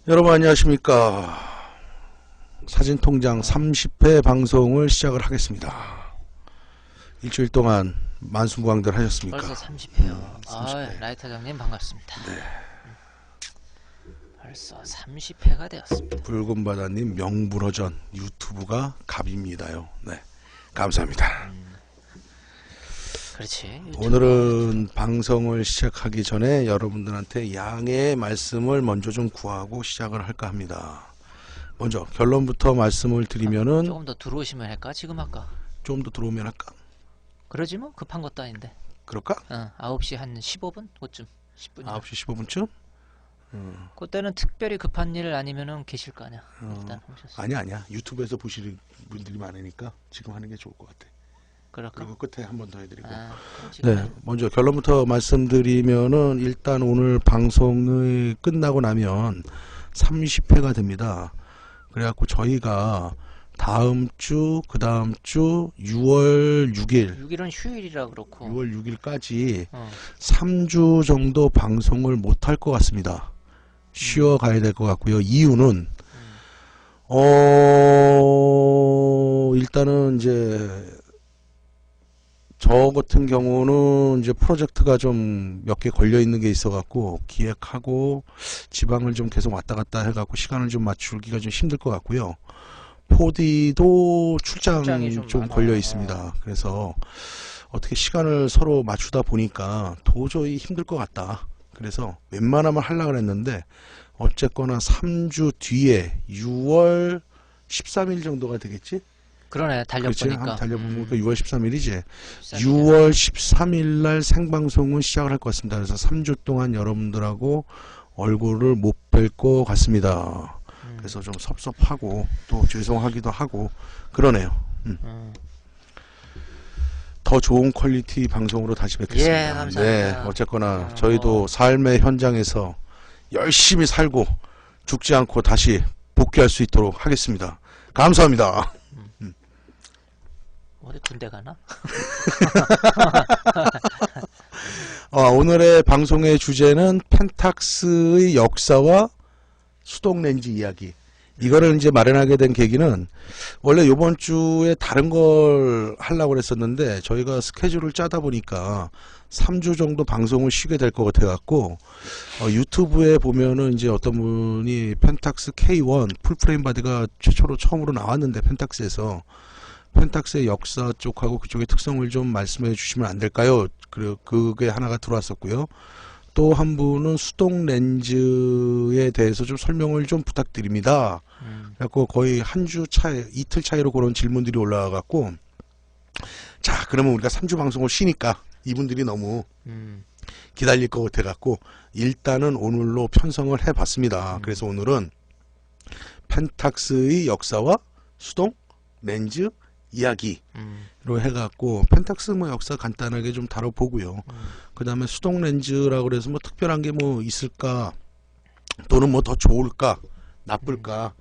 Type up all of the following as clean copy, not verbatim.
여러분 안녕하십니까. 사진통장 30회 방송을 시작을 하겠습니다. 일주일 동안 만수무강들 하셨습니까? 벌써 30회요. 30회. 라이터장님 반갑습니다. 네. 벌써 30회가 되었습니다. 붉은바다님 명불허전 유튜브가 갑입니다요. 네, 감사합니다. 그렇지. 오늘은 방송을 시작하기 전에 여러분들한테 양해의 말씀을 먼저 좀 구하고 시작을 할까 합니다. 먼저 결론부터 말씀을 드리면은 조금 더 들어오시면 할까? 지금 할까? 좀 더 들어오면 할까? 그러지 뭐 급한 것도 아닌데. 그럴까? 9시 한 15분? 그쯤 10분. 9시 15분쯤? 그때는 특별히 급한 일 아니면은 계실 거 아니야. 일단 오셨어. 아니야. 유튜브에서 보시는 분들이 많으니까 지금 하는 게 좋을 것 같아. 그럴까? 그리고 끝에 한 번 더 해드리고. 그럼 지금 네, 먼저 결론부터 말씀드리면은 일단 오늘 방송이 끝나고 나면 30회가 됩니다. 그래갖고 저희가 다음 주, 그 다음 주 6월 6일, 6일은 휴일이라 그렇고. 6월 6일까지 어. 3주 정도 방송을 못할 것 같습니다. 쉬어가야 될 것 같고요. 이유는 일단은 이제 저 같은 경우는 이제 프로젝트가 좀 몇 개 걸려 있는 게 있어 갖고 기획하고 지방을 좀 계속 왔다 갔다 해 갖고 시간을 좀 맞추기가 좀 힘들 것 같고요. 4D도 출장이 좀 좀 걸려 많아요. 있습니다. 그래서 어떻게 시간을 서로 맞추다 보니까 도저히 힘들 것 같다. 그래서 웬만하면 하려고 했는데 어쨌거나 3주 뒤에 6월 13일 정도가 되겠지? 그러네. 그렇지? 달려보니까. 한번 달려보니까 6월 13일이지. 13일. 6월 13일 날 생방송은 시작을 할 것 같습니다. 그래서 3주 동안 여러분들하고 얼굴을 못 뵐 것 같습니다. 그래서 좀 섭섭하고 또 죄송하기도 하고 그러네요. 더 좋은 퀄리티 방송으로 다시 뵙겠습니다. 예, 감사합니다. 네, 어쨌거나 저희도 삶의 현장에서 열심히 살고 죽지 않고 다시 복귀할 수 있도록 하겠습니다. 감사합니다. 어디 군대 가나? 오늘의 방송의 주제는 펜탁스의 역사와 수동 렌즈 이야기. 이거를 이제 마련하게 된 계기는 원래 이번 주에 다른 걸 하려고 그랬었는데 저희가 스케줄을 짜다 보니까 3주 정도 방송을 쉬게 될 것 같아 갖고 유튜브에 보면은 이제 어떤 분이 펜탁스 K1 풀프레임 바디가 최초로 처음으로 나왔는데 펜탁스에서 펜탁스의 역사 쪽하고 그쪽의 특성을 좀 말씀해 주시면 안 될까요? 그리고 그게 하나가 들어왔었고요. 또 한 분은 수동 렌즈에 대해서 좀 설명을 좀 부탁드립니다. 그래갖고 거의 한 주 차이, 이틀 차이로 그런 질문들이 올라와 갖고 자, 그러면 우리가 3주 방송을 쉬니까 이분들이 너무 기다릴 것 같아 갖고 일단은 오늘로 편성을 해 봤습니다. 그래서 오늘은 펜탁스의 역사와 수동 렌즈 이야기로 해갖고 펜탁스 뭐 역사 간단하게 좀 다뤄보고요. 그 다음에 수동 렌즈라고 그래서 뭐 특별한 게 뭐 있을까 또는 뭐 더 좋을까 나쁠까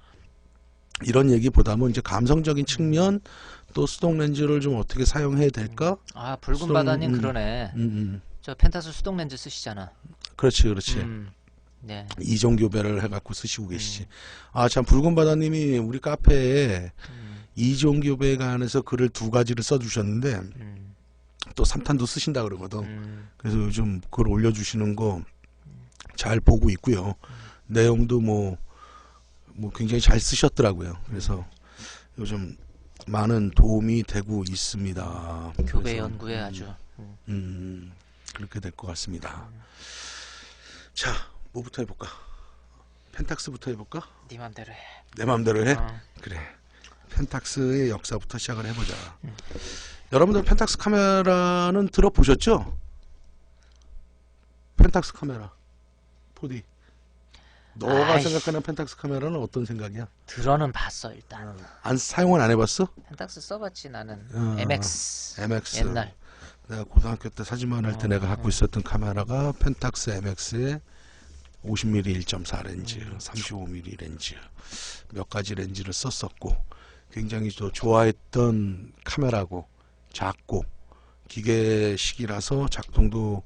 이런 얘기보다는 이제 감성적인 측면 또 수동 렌즈를 좀 어떻게 사용해야 될까. 붉은 수동, 바다님 그러네. 저 펜타스 수동 렌즈 쓰시잖아. 그렇지. 네. 이종교배를 해갖고 쓰시고 계시지. 참 붉은 바다님이 우리 카페에 이종교배에 관해서 글을 2가지를 써주셨는데 또 3탄도 쓰신다 그러거든. 그래서 요즘 글 올려주시는 거 잘 보고 있고요. 내용도 뭐 굉장히 잘 쓰셨더라고요. 그래서 요즘 많은 도움이 되고 있습니다. 교배 그래서, 연구에 아주. 그렇게 될 것 같습니다. 자, 뭐부터 해볼까? 펜탁스부터 해볼까? 네 맘대로 해. 내 맘대로 해? 어. 그래. 펜탁스의 역사부터 시작을 해보자. 여러분들 펜탁스 카메라는 들어보셨죠? 펜탁스 카메라 4D. 너가 아이씨. 생각하는 펜탁스 카메라는 어떤 생각이야? 들어는 봤어 일단. 사용은 안 해봤어? 펜탁스 써봤지 나는. MX. 옛날. 내가 고등학교 때 사진만 할 때 내가 갖고 있었던 카메라가 펜탁스 MX의 50mm 1.4 렌즈, 35mm 렌즈 몇 가지 렌즈를 썼었고 굉장히 또 좋아했던 카메라고 작고 기계식이라서 작동도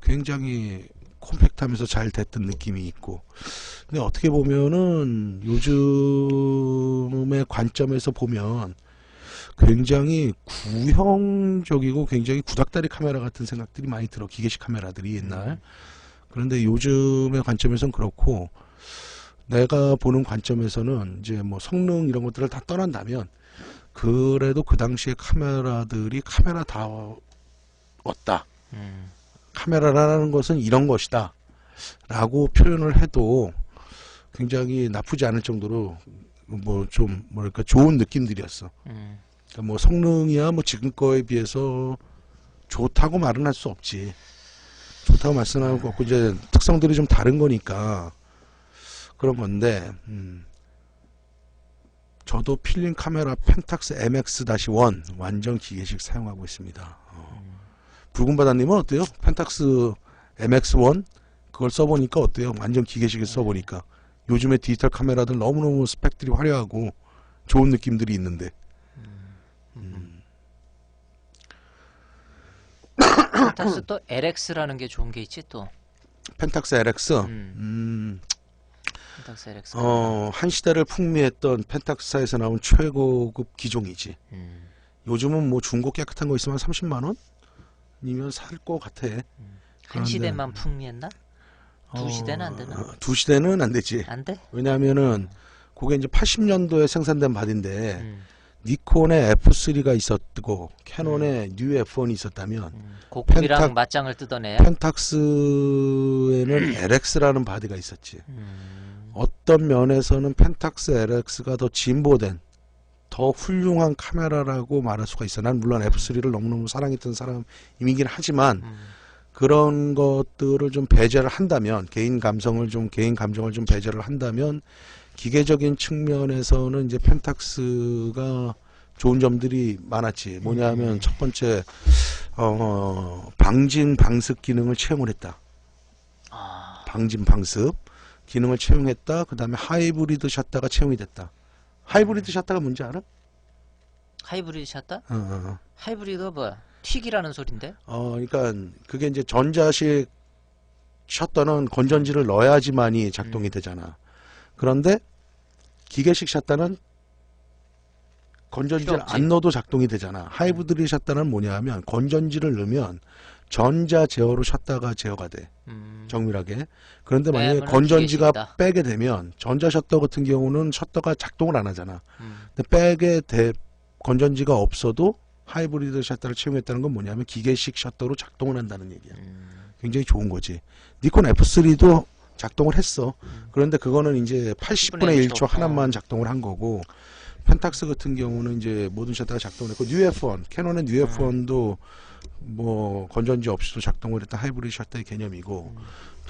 굉장히 콤팩트하면서 잘 됐던 느낌이 있고. 근데 어떻게 보면은 요즘의 관점에서 보면 굉장히 구형적이고 굉장히 구닥다리 카메라 같은 생각들이 많이 들어. 기계식 카메라들이 옛날. 그런데 요즘의 관점에서는 그렇고, 내가 보는 관점에서는 이제 뭐 성능 이런 것들을 다 떠난다면 그래도 그 당시에 카메라들이 카메라다웠다. 카메라라는 것은 이런 것이다 라고 표현을 해도 굉장히 나쁘지 않을 정도로 뭐 좀 뭐랄까 좋은 느낌들이었어. 그러니까 뭐 성능이야 뭐 지금 거에 비해서 좋다고 말은 할 수 없지. 좋다고 말씀할 수 없고 이제 특성들이 좀 다른 거니까 그런 건데, 저도 필름 카메라 펜탁스 MX-1 완전 기계식 사용하고 있습니다. 붉은 바다님은 어때요? 펜탁스 MX-1 그걸 써보니까 어때요? 완전 기계식에 써보니까. 요즘에 디지털 카메라들 너무너무 스펙들이 화려하고 좋은 느낌들이 있는데. 펜탁스 또 LX라는 게 좋은 게 있지 또. 펜탁스 LX. 펜탁스 LX. 한 시대를 풍미했던 펜탁스사에서 나온 최고급 기종이지. 요즘은 뭐 중고 깨끗한 거 있으면 30만 원? 이면 살 것 같아. 한 그런데, 시대만 풍미했나? 두 시대는 안 되나? 두 시대는 안 되지. 안 돼? 왜냐하면은 그게 이제 80년도에 생산된 바디인데 니콘의 F3가 있었고 캐논의 뉴 F1이 있었다면 고급이랑 맞짱을 뜯어내 펜탁스에는 LX라는 바디가 있었지. 어떤 면에서는 펜탁스 LX가 더 진보된 더 훌륭한 카메라라고 말할 수가 있어. 난 물론 F3를 너무너무 사랑했던 사람이긴 하지만 그런 것들을 좀 배제를 한다면 개인 감정을 좀 배제를 한다면 기계적인 측면에서는 이제 펜탁스가 좋은 점들이 많았지. 뭐냐면 첫 번째 방진 방습 기능을 채용을 했다. 방진 방습 기능을 채용했다. 그 다음에 하이브리드 샷다가 채용이 됐다. 하이브리드 샷다가 뭔지 알아? 하이브리드 샷다? 하이브리드가 뭐야? 튀기라는 소린데? 그러니까 그게 이제 전자식 샷다는 건전지를 넣어야지만이 작동이 되잖아. 그런데 기계식 샷다는 건전지를 필요 없지. 안 넣어도 작동이 되잖아. 하이브리드 샷다는 뭐냐면 건전지를 넣으면 전자 제어로 샷다가 제어가 돼. 정밀하게. 그런데 만약에 빼면은 건전지가 기계식이다. 빼게 되면 전자 셔터 같은 경우는 셔터가 작동을 안 하잖아. 근데 건전지가 없어도 하이브리드 셔터를 채용했다는 건 뭐냐면 기계식 셔터로 작동을 한다는 얘기야. 굉장히 좋은 거지. 니콘 F3도 작동을 했어. 그런데 그거는 이제 80분의 1초 하나만 작동을 한 거고, 펜탁스 같은 경우는 이제 모든 셔터가 작동을 했고, 뉴 F1, 캐논의 뉴 F1도 뭐 건전지 없이도 작동을 했던 하이브리드 셔터의 개념이고,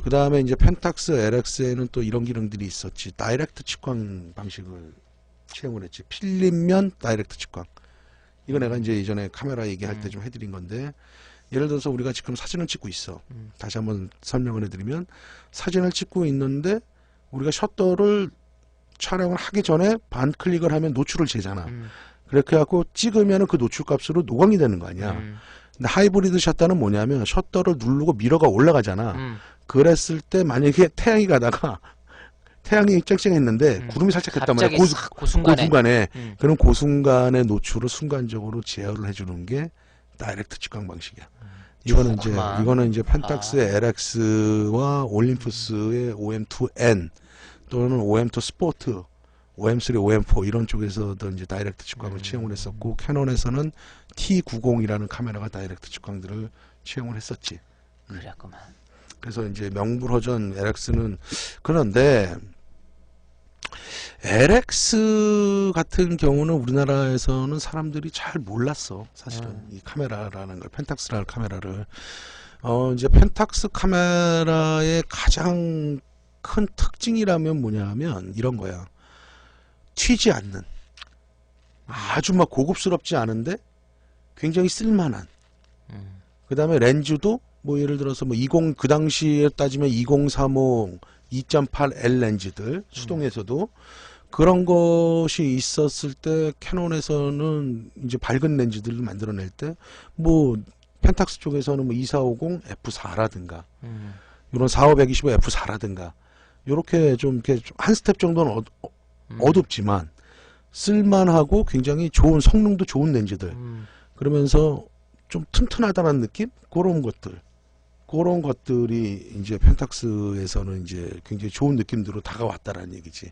그 다음에 이제 펜탁스 LX에는 또 이런 기능들이 있었지. 다이렉트 측광 방식을 채용을 했지. 필름면 다이렉트 측광. 이거 내가 이제 이전에 카메라 얘기할 때 좀 해드린 건데, 예를 들어서 우리가 지금 사진을 찍고 있어. 다시 한번 설명을 해드리면, 사진을 찍고 있는데 우리가 셔터를 촬영을 하기 전에 반클릭을 하면 노출을 재잖아. 그렇게 해갖고 찍으면 그 노출 값으로 노광이 되는 거 아니야. 근데 하이브리드 셔터는 뭐냐면 셔터를 누르고 미러가 올라가잖아. 그랬을 때 만약에 태양이 가다가 태양이 쨍쨍했는데 구름이 살짝 됐단 말이야. 그 순간에. 그럼 그 순간의 노출을 순간적으로 제어를 해주는 게 다이렉트 측광 방식이야. 이거는 이제 펜탁스의 LX와 올림푸스의 OM2N 또는 OM2 스포트, OM3, OM4 이런 쪽에서도 이제 다이렉트 측광을 채용을 했었고, 캐논에서는 T90이라는 카메라가 다이렉트 측광들을 채용을 했었지. 그랬구만. 그래서 이제 명불허전 LX는, 그런데 LX 같은 경우는 우리나라에서는 사람들이 잘 몰랐어. 사실은 이 카메라라는 걸, 펜탁스라는 카메라를. 이제 펜탁스 카메라의 가장 큰 특징이라면 뭐냐면 이런 거야. 튀지 않는, 아주 막 고급스럽지 않은데 굉장히 쓸만한. 그 다음에 렌즈도 뭐 예를 들어서 뭐 그 당시에 따지면 2035 2.8L 렌즈들 수동에서도 그런 것이 있었을 때, 캐논에서는 이제 밝은 렌즈들을 만들어낼 때 뭐 펜탁스 쪽에서는 뭐 2450 F4라든가 이런 4525 F4라든가 요렇게 좀 이렇게 한 스텝 정도는 어둡지만 쓸만하고 굉장히 좋은 성능도 좋은 렌즈들. 그러면서 좀 튼튼하다는 느낌? 그런 것들이 이제 펜탁스에서는 이제 굉장히 좋은 느낌으로 다가왔다라는 얘기지.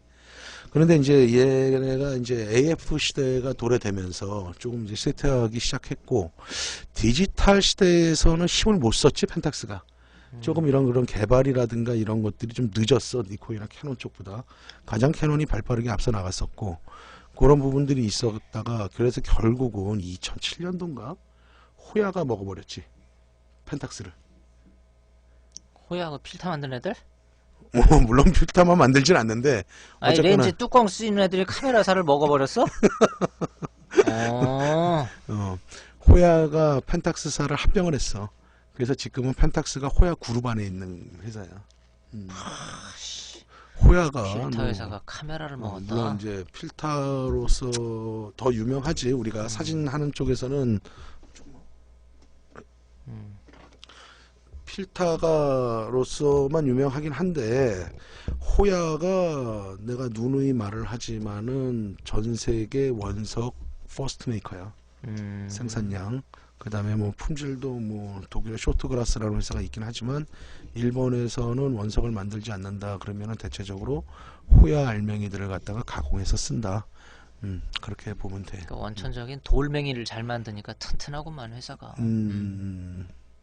그런데 이제 얘네가 이제 AF 시대가 도래되면서 조금 이제 쇠퇴하기 시작했고, 디지털 시대에서는 힘을 못 썼지, 펜탁스가. 조금 이런 그런 개발이라든가 이런 것들이 좀 늦었어, 니콘이나 캐논 쪽보다. 가장 캐논이 발빠르게 앞서 나갔었고, 그런 부분들이 있었다가, 그래서 결국은 2007년도인가? 호야가 먹어버렸지, 펜탁스를. 호야 그 필터 만드는 애들? 물론 필터만 만들진 않는데, 아니 어쨌거나 렌즈 뚜껑 쓰는 애들이 카메라사를 먹어버렸어? 어. 호야가 펜탁스사를 합병을 했어. 그래서 지금은 펜탁스가 호야 그룹 안에 있는 회사야. 호야가 필터 회사가 카메라를 먹었다. 물론 이제 필터로서 더 유명하지. 우리가 사진 하는 쪽에서는 필터가로서만 유명하긴 한데, 호야가 내가 누누이 말을 하지만은 전 세계 원석 퍼스트 메이커야. 생산량. 그 다음에 뭐 품질도 뭐 독일의 쇼트그라스라는 회사가 있긴 하지만 일본에서는 원석을 만들지 않는다 그러면은 대체적으로 호야 알맹이들을 갖다가 가공해서 쓴다. 그렇게 보면 돼. 그러니까 원천적인 돌멩이를 잘 만드니까 튼튼하구만 회사가.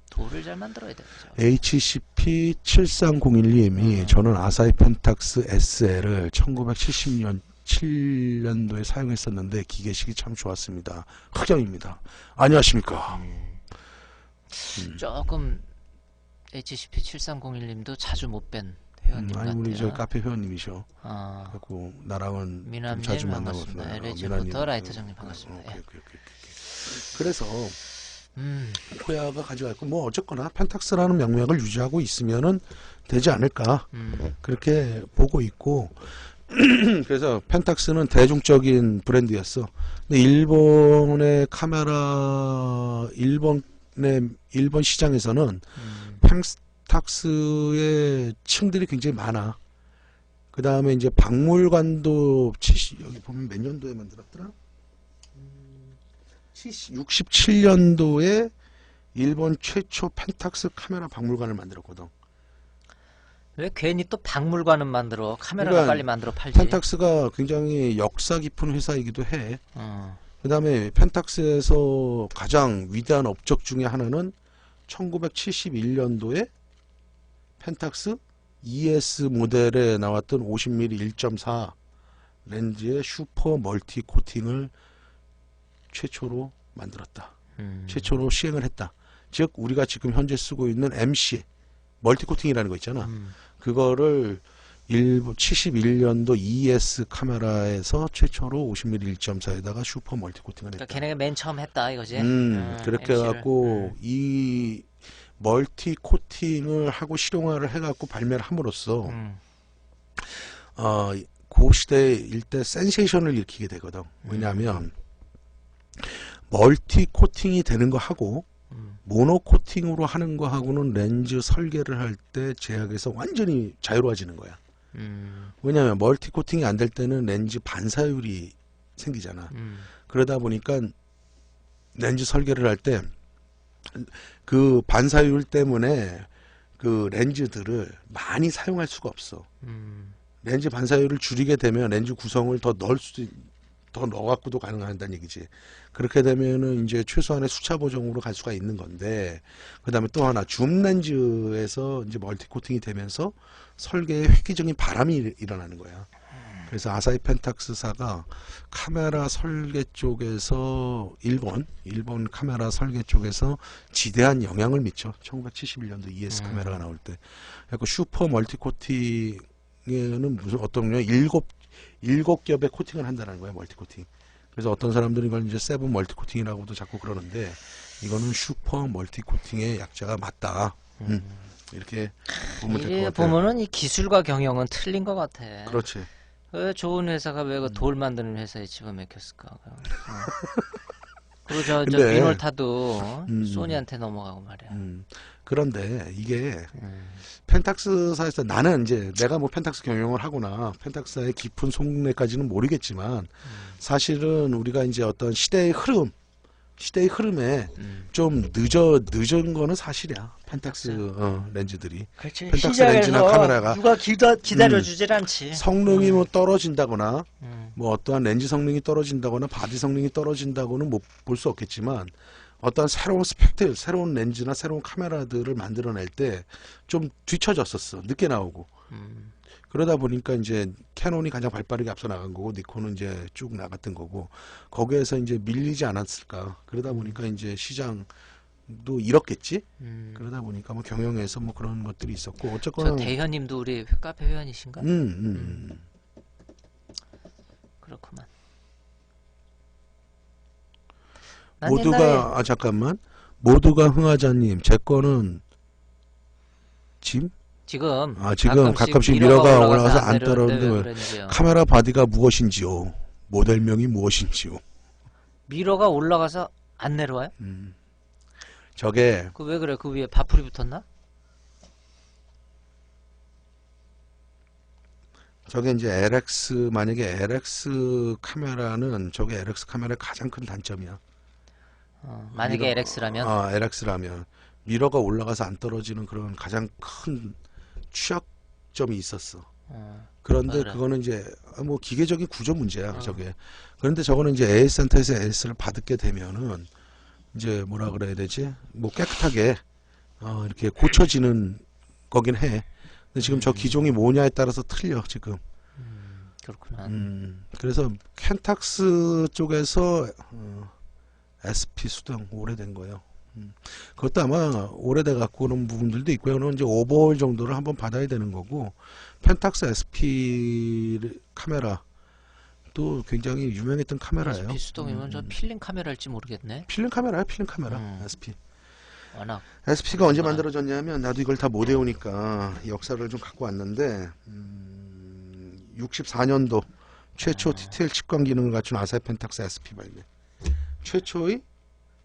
돌을 잘 만들어야 되죠. HCP7301님이 저는 아사히 펜탁스 SL을 1970년도에 사용했었는데 기계식이 참 좋았습니다. 흑영입니다. 안녕하십니까. 조금 HCP 7301님도 자주 못 뵌 회원님 아니 같아요. 우리 저 카페 회원님이셔. 아, 그래갖고 나랑은 좀 미남님 자주 반갑습니다. 만나거든요. LH부터 라이트장님 반갑습니다. 예. 오케이. 그래서 호야가 가져갔고 뭐 어쨌거나 펜탁스라는 명맥을 유지하고 있으면은 되지 않을까 그렇게 보고 있고. 그래서 펜탁스는 대중적인 브랜드였어. 근데 일본의 카메라 일본 시장에서는 펜탁스의 층들이 굉장히 많아. 그 다음에 이제 박물관도 여기 보면 몇 년도에 만들었더라? 67년도에 일본 최초 펜탁스 카메라 박물관을 만들었거든. 왜 괜히 또 박물관은 만들어? 카메라가 그러니까 빨리 만들어 팔지. 펜탁스가 굉장히 역사 깊은 회사이기도 해. 어. 그 다음에 펜탁스에서 가장 위대한 업적 중에 하나는 1971년도에 펜탁스 ES 모델에 나왔던 50mm 1.4 렌즈의 슈퍼 멀티 코팅을 최초로 만들었다. 최초로 시행을 했다. 즉 우리가 지금 현재 쓰고 있는 MC 멀티 코팅이라는 거 있잖아. 그거를 71년도 ES 카메라에서 최초로 50mm 1.4에다가 슈퍼 멀티 코팅을 했다. 그러니까 걔네가 맨 처음 했다 이거지. 그렇게 MC를. 해갖고 이 멀티 코팅을 하고 실용화를 해갖고 발매를 함으로써 그 시대 일대 센세이션을 일으키게 되거든. 왜냐하면 멀티 코팅이 되는 거 하고 모노 코팅으로 하는 거 하고는 렌즈 설계를 할 때 제약에서 완전히 자유로워지는 거야. 왜냐하면 멀티 코팅이 안 될 때는 렌즈 반사율이 생기잖아. 그러다 보니까 렌즈 설계를 할 때 그 반사율 때문에 그 렌즈들을 많이 사용할 수가 없어. 렌즈 반사율을 줄이게 되면 렌즈 구성을 더 넣어갖고도 가능하다는 얘기지. 그렇게 되면은 이제 최소한의 수차 보정으로 갈 수가 있는 건데, 그 다음에 또 하나 줌 렌즈에서 이제 멀티 코팅이 되면서 설계에 획기적인 바람이 일어나는 거야. 그래서 아사히 펜탁스사가 카메라 설계 쪽에서 일본 카메라 설계 쪽에서 지대한 영향을 미쳐. 1971년도 ES 카메라가 나올 때. 그래서 슈퍼 멀티 코팅에는 무슨 어떤 게 일곱 겹의 코팅을 한다는 거야, 멀티 코팅. 그래서 어떤 사람들은 이걸 이제 세븐 멀티 코팅이라고도 자꾸 그러는데, 이거는 슈퍼 멀티 코팅의 약자가 맞다. 이렇게 보면 될 것 이게 같아. 보면은 이 기술과 경영은 틀린 것 같아. 그렇지. 왜 좋은 회사가 왜 그 돌 만드는 회사에 집어먹혔을까? 그리고 저 근데- 미놀타도 음. 소니한테 넘어가고 말이야. 그런데 이게 음. 펜탁스사에서 나는 이제 내가 뭐 펜탁스 경영을 하거나 펜탁스의 깊은 속내까지는 모르겠지만 사실은 우리가 이제 어떤 시대의 흐름에 음. 좀 늦은 거는 사실이야. 펜탁스 렌즈들이 그렇지. 펜탁스 렌즈나 카메라가 누가 기다려주질 않지. 성능이 뭐 떨어진다거나 음. 뭐 어떠한 렌즈 성능이 떨어진다거나 바디 성능이 떨어진다고는 못 볼 수 없겠지만 어떤 새로운 스펙들, 새로운 렌즈나 새로운 카메라들을 만들어낼 때 좀 뒤처졌었어. 늦게 나오고. 음. 그러다 보니까 이제 캐논이 가장 발빠르게 앞서 나간 거고 니콘은 이제 쭉 나갔던 거고 거기에서 이제 밀리지 않았을까. 그러다 보니까 이제 시장도 잃었겠지. 음. 그러다 보니까 뭐 경영에서 뭐 그런 것들이 있었고 저 어쨌거나 대현님도 우리 카페 회원이신가? 그렇구만. 난 옛날에 모두가 잠깐만 모두가 흥하자님 제 거는 짐? 지금 지금 가끔씩 미러가 올라가서 안 내려오는데 왜 떨어지는 그런지요? 카메라 바디가 무엇인지요? 모델명이 무엇인지요? 미러가 올라가서 안 내려와요? 저게 그 왜 그래? 그 위에 바풀이 붙었나? 저게 이제 LX 만약에 LX 카메라는 저게 LX 카메라의 가장 큰 단점이야. 만약에 미러- LX라면 LX라면 미러가 올라가서 안 떨어지는 그런 가장 큰 취약점이 있었어. 그런데 그래. 그거는 이제 뭐 기계적인 구조 문제야, 저게. 그런데 저거는 이제 AS 센터에서 AS를 받게 되면은 이제 뭐라 그래야 되지? 뭐 깨끗하게 이렇게 고쳐지는 거긴 해. 근데 지금 저 기종이 뭐냐에 따라서 틀려, 지금. 그렇구나. 그래서 켄탁스 쪽에서 SP 수동 오래된 거예요. 그것도 아마 오래돼 갖고 그런 부분들도 있고요. 그는 이제 오버홀 정도를 한번 받아야 되는 거고 펜탁스 SP 카메라 또 굉장히 유명했던 카메라예요. SP 수동이면 저 필름 카메라일지 모르겠네. 필름 카메라야, 필름 카메라. SP. 워낙 SP가 언제 만들어졌냐면 나도 이걸 다 못 외우니까 역사를 좀 갖고 왔는데 64년도 최초 TTL 측광 기능을 갖춘 아사히 펜탁스 SP 발매. 최초의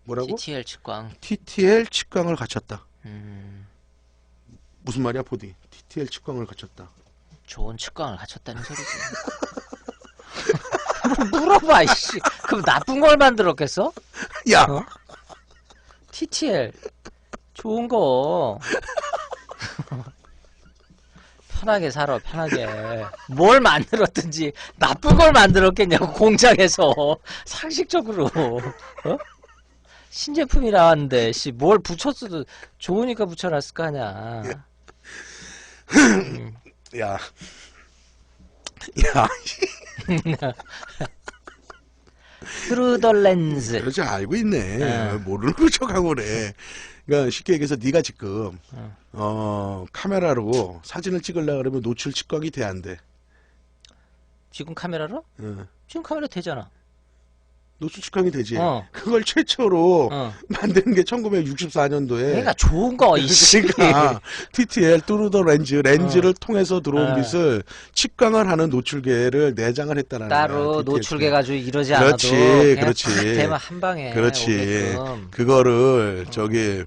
뭐라고? TTL 측광. TTL 측광을 갖췄다. 음, 무슨 말이야, 보디? TTL 측광을 갖췄다. 좋은 측광을 갖췄다는 소리지. 물어봐, 이씨. 그럼 나쁜 걸 만들었겠어? 야, 어? TTL 좋은 거. 편하게 살아, 편하게. 뭘 만들었든지 나쁜 걸 만들었겠냐고, 공장에서. 상식적으로. 어? 신제품이 나왔는데, 씨, 뭘 붙였어도 좋으니까 붙여놨을 거 아니야. 야, 야, Through the lens. 그렇지 알고 있네. 네. 모르는 척하고 그래. 그러니까 쉽게 얘기해서 네가 지금 카메라로 사진을 찍으려고 그러면 노출 측광이 돼 안 돼? 지금 카메라로? 지금 카메라 되잖아. 노출 측광이 되지. 어. 그걸 최초로 어. 만든 게 1964년도에. 그러니까 좋은 거, 이씨. 그러니까 TTL 뚜루더 렌즈를 통해서 들어온 어. 빛을 측광을 하는 노출계를 내장을 했다라는 따로 거야, 노출계 가지고 이러지 그렇지, 않아도 그냥 그렇지. 탁 대면 한 방에 그렇지. 오게끔. 그거를 저기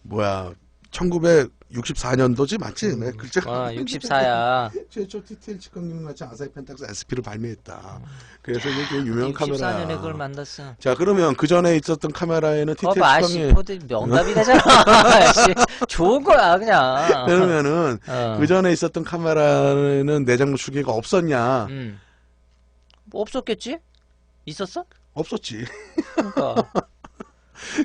뭐야 1964년도지 맞지? 네, 글자. 64야. 최초 TTL 측광 기능 같이 아사히 펜탁스 SP를 발매했다. 그래서 이게 되게 유명한 64년에 카메라. 그걸 만들었어. 자, 그러면 그 전에 있었던 카메라에는 TTL 거봐, 씨, 측광이 포드 명답이 되잖아. 씨, 좋은 거야, 그냥. 그러면은 어. 그 전에 있었던 카메라는 내장 노출계가 없었냐? 뭐 없었겠지? 있었어? 없었지. 그러니까.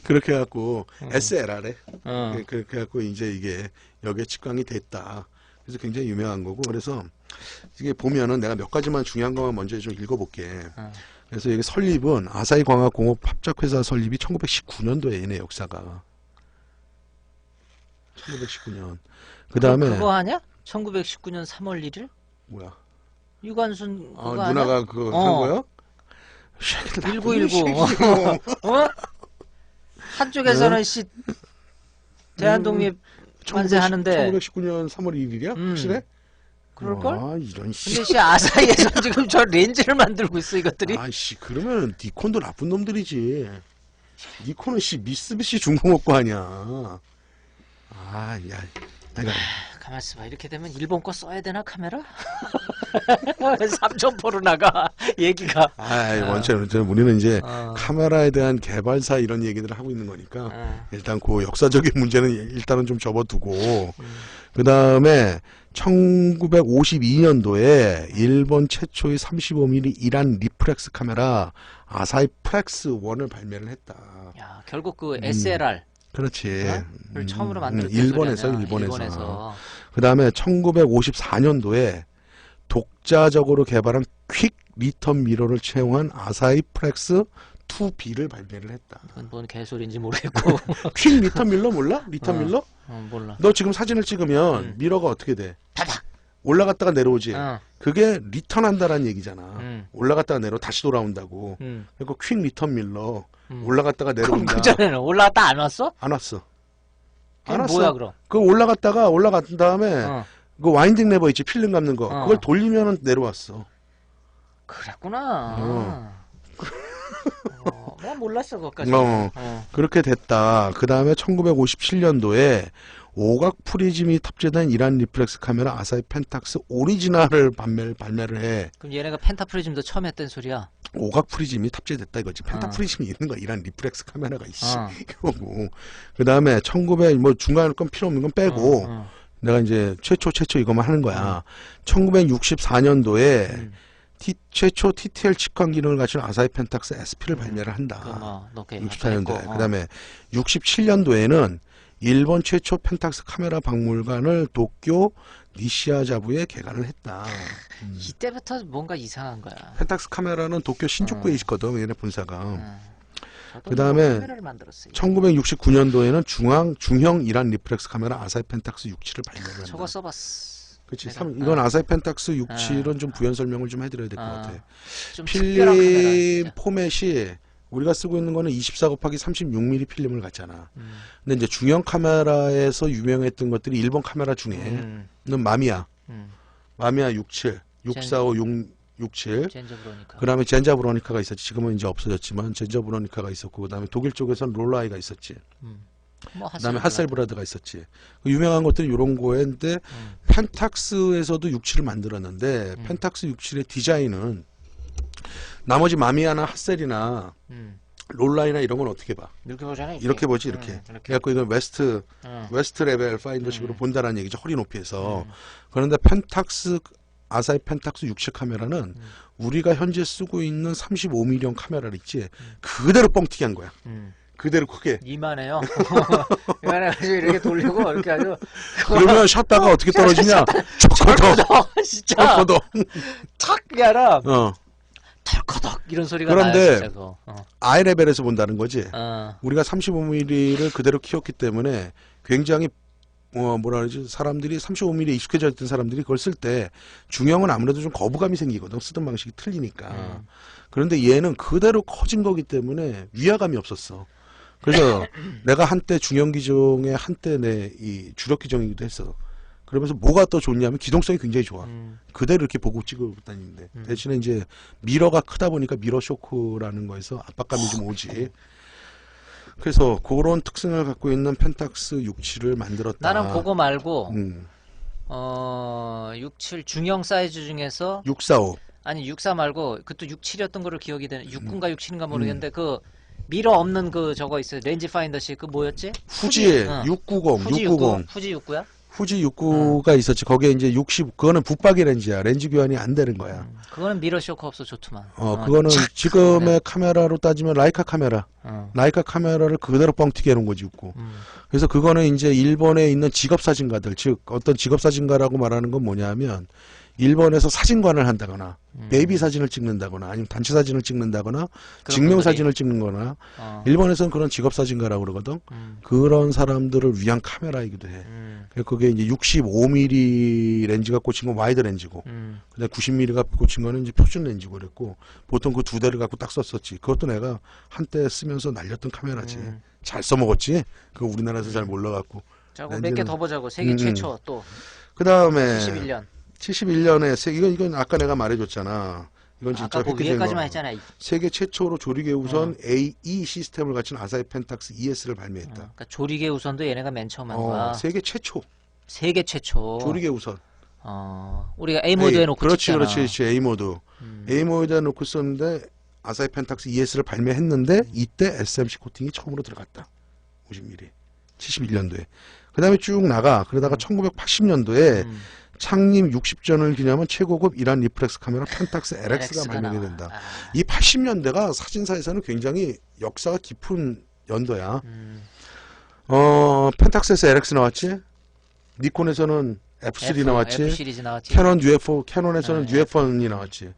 그렇게 해갖고 SLR에 어. 그렇게 해갖고 이제 이게 여기에 측광이 됐다. 그래서 굉장히 유명한 거고 그래서 이게 보면은 내가 몇 가지만 중요한 것만 먼저 좀 읽어볼게. 그래서 이게 설립은 아사히 광학공업 합작회사 설립이 1919년도에 얘네 역사가 1919년. 그 다음에 그거 하냐? 1919년 3월 1일? 뭐야? 유관순 그거 누나가 그거 한 거요? 1919. 어? 한쪽에서는 씨 대한독립 만세하는데 1919년 3월 1일이야? 확실해? 그럴걸? 아, 이런 씨. 근데 씨 아사히에서 지금 저 렌즈를 만들고 있어 이것들이. 아이씨, 그러면 니콘도 나쁜 놈들이지. 니콘은 씨 미쓰비시 중공업 거 아니야. 아, 야, 내가 가만 있어봐. 이렇게 되면 일본 거 써야 되나 카메라? 3점포로 나가 얘기가. 원체 우리는 이제 어. 카메라에 대한 개발사 이런 얘기들을 하고 있는 거니까 어. 일단 그 역사적인 문제는 일단은 좀 접어두고 그 다음에 1952년도에 일본 최초의 35mm 이란 리프렉스 카메라 아사히 프렉스 1을 발매를 했다. 야, 결국 그 SLR 그렇지. 를 처음으로 만들었던 일본에서. 일본에서. 그 다음에 1954년도에 독자적으로 개발한 퀵 리턴 미러를 채용한 아사히 프렉스 2B를 발매를 했다. 이건 뭔 개소리인지 모르겠고. 퀵 리턴 밀러 몰라? 리턴 밀러? 몰라. 너 지금 사진을 찍으면 미러가 어떻게 돼? 다닥. 올라갔다가 내려오지. 어. 그게 리턴한다라는 얘기잖아. 음. 올라갔다가 내려 다시 돌아온다고. 그리고 퀵 리턴 밀러 올라갔다가 그럼 내려온다. 그 전에는 올라갔다 안 왔어? 안 왔어. 그럼 뭐야 그럼? 그 올라갔다가 올라간 다음에 어. 그 와인딩 레버 있지, 필름 감는 거. 어. 그걸 돌리면은 내려왔어. 그랬구나. 어. 난 몰랐어 그것까지. 그렇게 됐다. 그 다음에 1957년도에 오각 프리즘이 탑재된 이란 리플렉스 카메라 아사히 펜탁스 오리지널을 발매를 해. 그럼 얘네가 펜타프리즘도 처음 했던 소리야. 오각 프리즘이 탑재됐다 이거지. 펜타 프리즘이 있는 거야. 이란 리플렉스 카메라가 있지. 이거고. 그 다음에 1900 중간 건 필요 없는 건 빼고 내가 이제 최초 이것만 하는 거야. 1964년도에 최초 TTL 직관 기능을 갖춘 아사히 펜탁스 SP를 발매를 한다. 64년도에. 그 다음에 67년도에는 일본 최초 펜탁스 카메라 박물관을 도쿄 니시아자부에 개관을 했다. 이때부터 뭔가 이상한 거야. 펜탁스 카메라는 도쿄 신주쿠에 있거든, 얘네 본사가. 저도 그 다음에 카메라를 만들었어요. 1969년도에는 중형 이란 리플렉스 카메라 아사히 펜탁스 67을 발매를 한다. 저거 써봤어. 그렇지. 이건 아사히 펜탁스 67은 좀 부연 설명을 좀 해드려야 될 것 같아. 좀 특별한 필름 카메라, 포맷이 우리가 쓰고 있는 거는 24/36mm 필름을 갖잖아. 근데 이제 중형 카메라에서 유명했던 것들이 일본 카메라 중에는 마미야, 마미야 67, 645, 67. 젠저 브로니까. 그 다음에 젠자 브로니카가 있었지. 지금은 이제 없어졌지만 젠자 브로니카가 있었고, 그 다음에 독일 쪽에서는 롤라이가 있었지. 뭐 그 다음에 하셀브라드가 있었지. 그 유명한 것들이 이런 거인데 펜탁스에서도 67을 만들었는데 펜탁스 67의 디자인은 나머지 마미야나 핫셀이나 롤라이나 이런 건 어떻게 봐? 이렇게 보잖아. 이렇게 보지, 이렇게. 그래갖고 이건 웨스트 레벨 파인더식으로 본다라는 얘기죠. 허리 높이에서. 그런데 아사히 펜탁스 67 카메라는 우리가 현재 쓰고 있는 35mm 카메라를 있지. 그대로 뻥튀기 한 거야. 그대로 크게. 이만해요. 이만해가지고 이렇게 돌리고 이렇게 아주. 그러면 샷다가 어떻게 떨어지냐? 촉커덕. 진짜. 촉커덕. 탁 그게 아니라 털커덕 이런 소리가 그런데 나요. 진짜 그거. 아이 레벨에서 본다는 거지. 어. 우리가 35mm를 그대로 키웠기 때문에 굉장히 뭐라 그러지? 사람들이 35mm에 익숙해져 있던 사람들이 그걸 쓸 때 중형은 아무래도 좀 거부감이 생기거든. 쓰던 방식이 틀리니까. 그런데 얘는 그대로 커진 거기 때문에 위화감이 없었어. 그래서 내가 한때 중형 기종의 한때 내 이 주력 기종이기도 했어. 그러면서 뭐가 더 좋냐면 기동성이 굉장히 좋아. 그대로 이렇게 보고 찍어 다니는데 대신에 이제 미러가 크다 보니까 미러 쇼크라는 거에서 압박감이 좀 오지. 그래서 그런 특성을 갖고 있는 펜탁스 67을 만들었다. 나는 그거 말고 67 중형 사이즈 중에서 645. 아니 64 말고 그것도 67이었던 거를 기억이 되는 69인가 67인가 모르겠는데 그 미러 없는 그 저거 있어요. 렌즈 파인더식 그 뭐였지? 후지 690. 690. 후지 69야? 후지 69가 있었지. 거기에 이제 그거는 붙박이 렌즈야. 렌즈 교환이 안 되는 거야. 그거는 미러 쇼크 없어 좋더만. 그거는 지금의 카메라로 따지면 라이카 카메라. 라이카 카메라를 그대로 뻥튀기 해놓은 거지, 69. 그래서 그거는 이제 일본에 있는 직업사진가들, 즉, 어떤 직업사진가라고 말하는 건 뭐냐면, 일본에서 사진관을 한다거나, 베이비 사진을 찍는다거나, 아니면 단체 사진을 찍는다거나, 증명사진을 찍는거나, 일본에서는 그런 직업사진가라고 그러거든. 그런 사람들을 위한 카메라이기도 해. 그게 이제 65mm 렌즈가 꽂힌 건 와이드 렌즈고, 근데 90mm가 꽂힌 거는 이제 표준 렌즈고 그랬고, 보통 그 두 대를 갖고 딱 썼었지. 그것도 내가 한때 쓰면서 날렸던 카메라지. 잘 써먹었지? 그거 우리나라에서 잘 몰라갖고. 자고 몇 개 더 보자고. 세계 최초 또. 그 다음에 71년. 71년에 이건 아까 내가 말해줬잖아. 이건 진짜 아까 그 획기적인 위에까지만 거. 했잖아. 세계 최초로 조리개 우선 AE 시스템을 갖춘 아사히 펜탁스 ES를 발매했다. 그러니까 조리개 우선도 얘네가 맨 처음 한 거야. 세계 최초 세계 최초. 조리개 우선. 우리가 A 모드 해놓고 그렇지, 찍잖아. 그렇지. A 모드. A 모드에 놓고 썼는데 아사히 펜탁스 ES를 발매했는데 이때 SMC 코팅이 처음으로 들어갔다. 50mm. 71년도에. 그 다음에 쭉 나가. 그러다가 1980년도에 창립 60전을 기념한 최고급 이란 리플렉스 카메라 펜탁스 LX가 발명이 된다. 이 80년대가 사진사에서는 굉장히 역사가 깊은 연도야. 펜탁스에서 LX 나왔지. 니콘에서는 F3 나왔지. F 시리즈 나왔지. 캐논 UFO, 캐논에서는 UFO이 나왔지.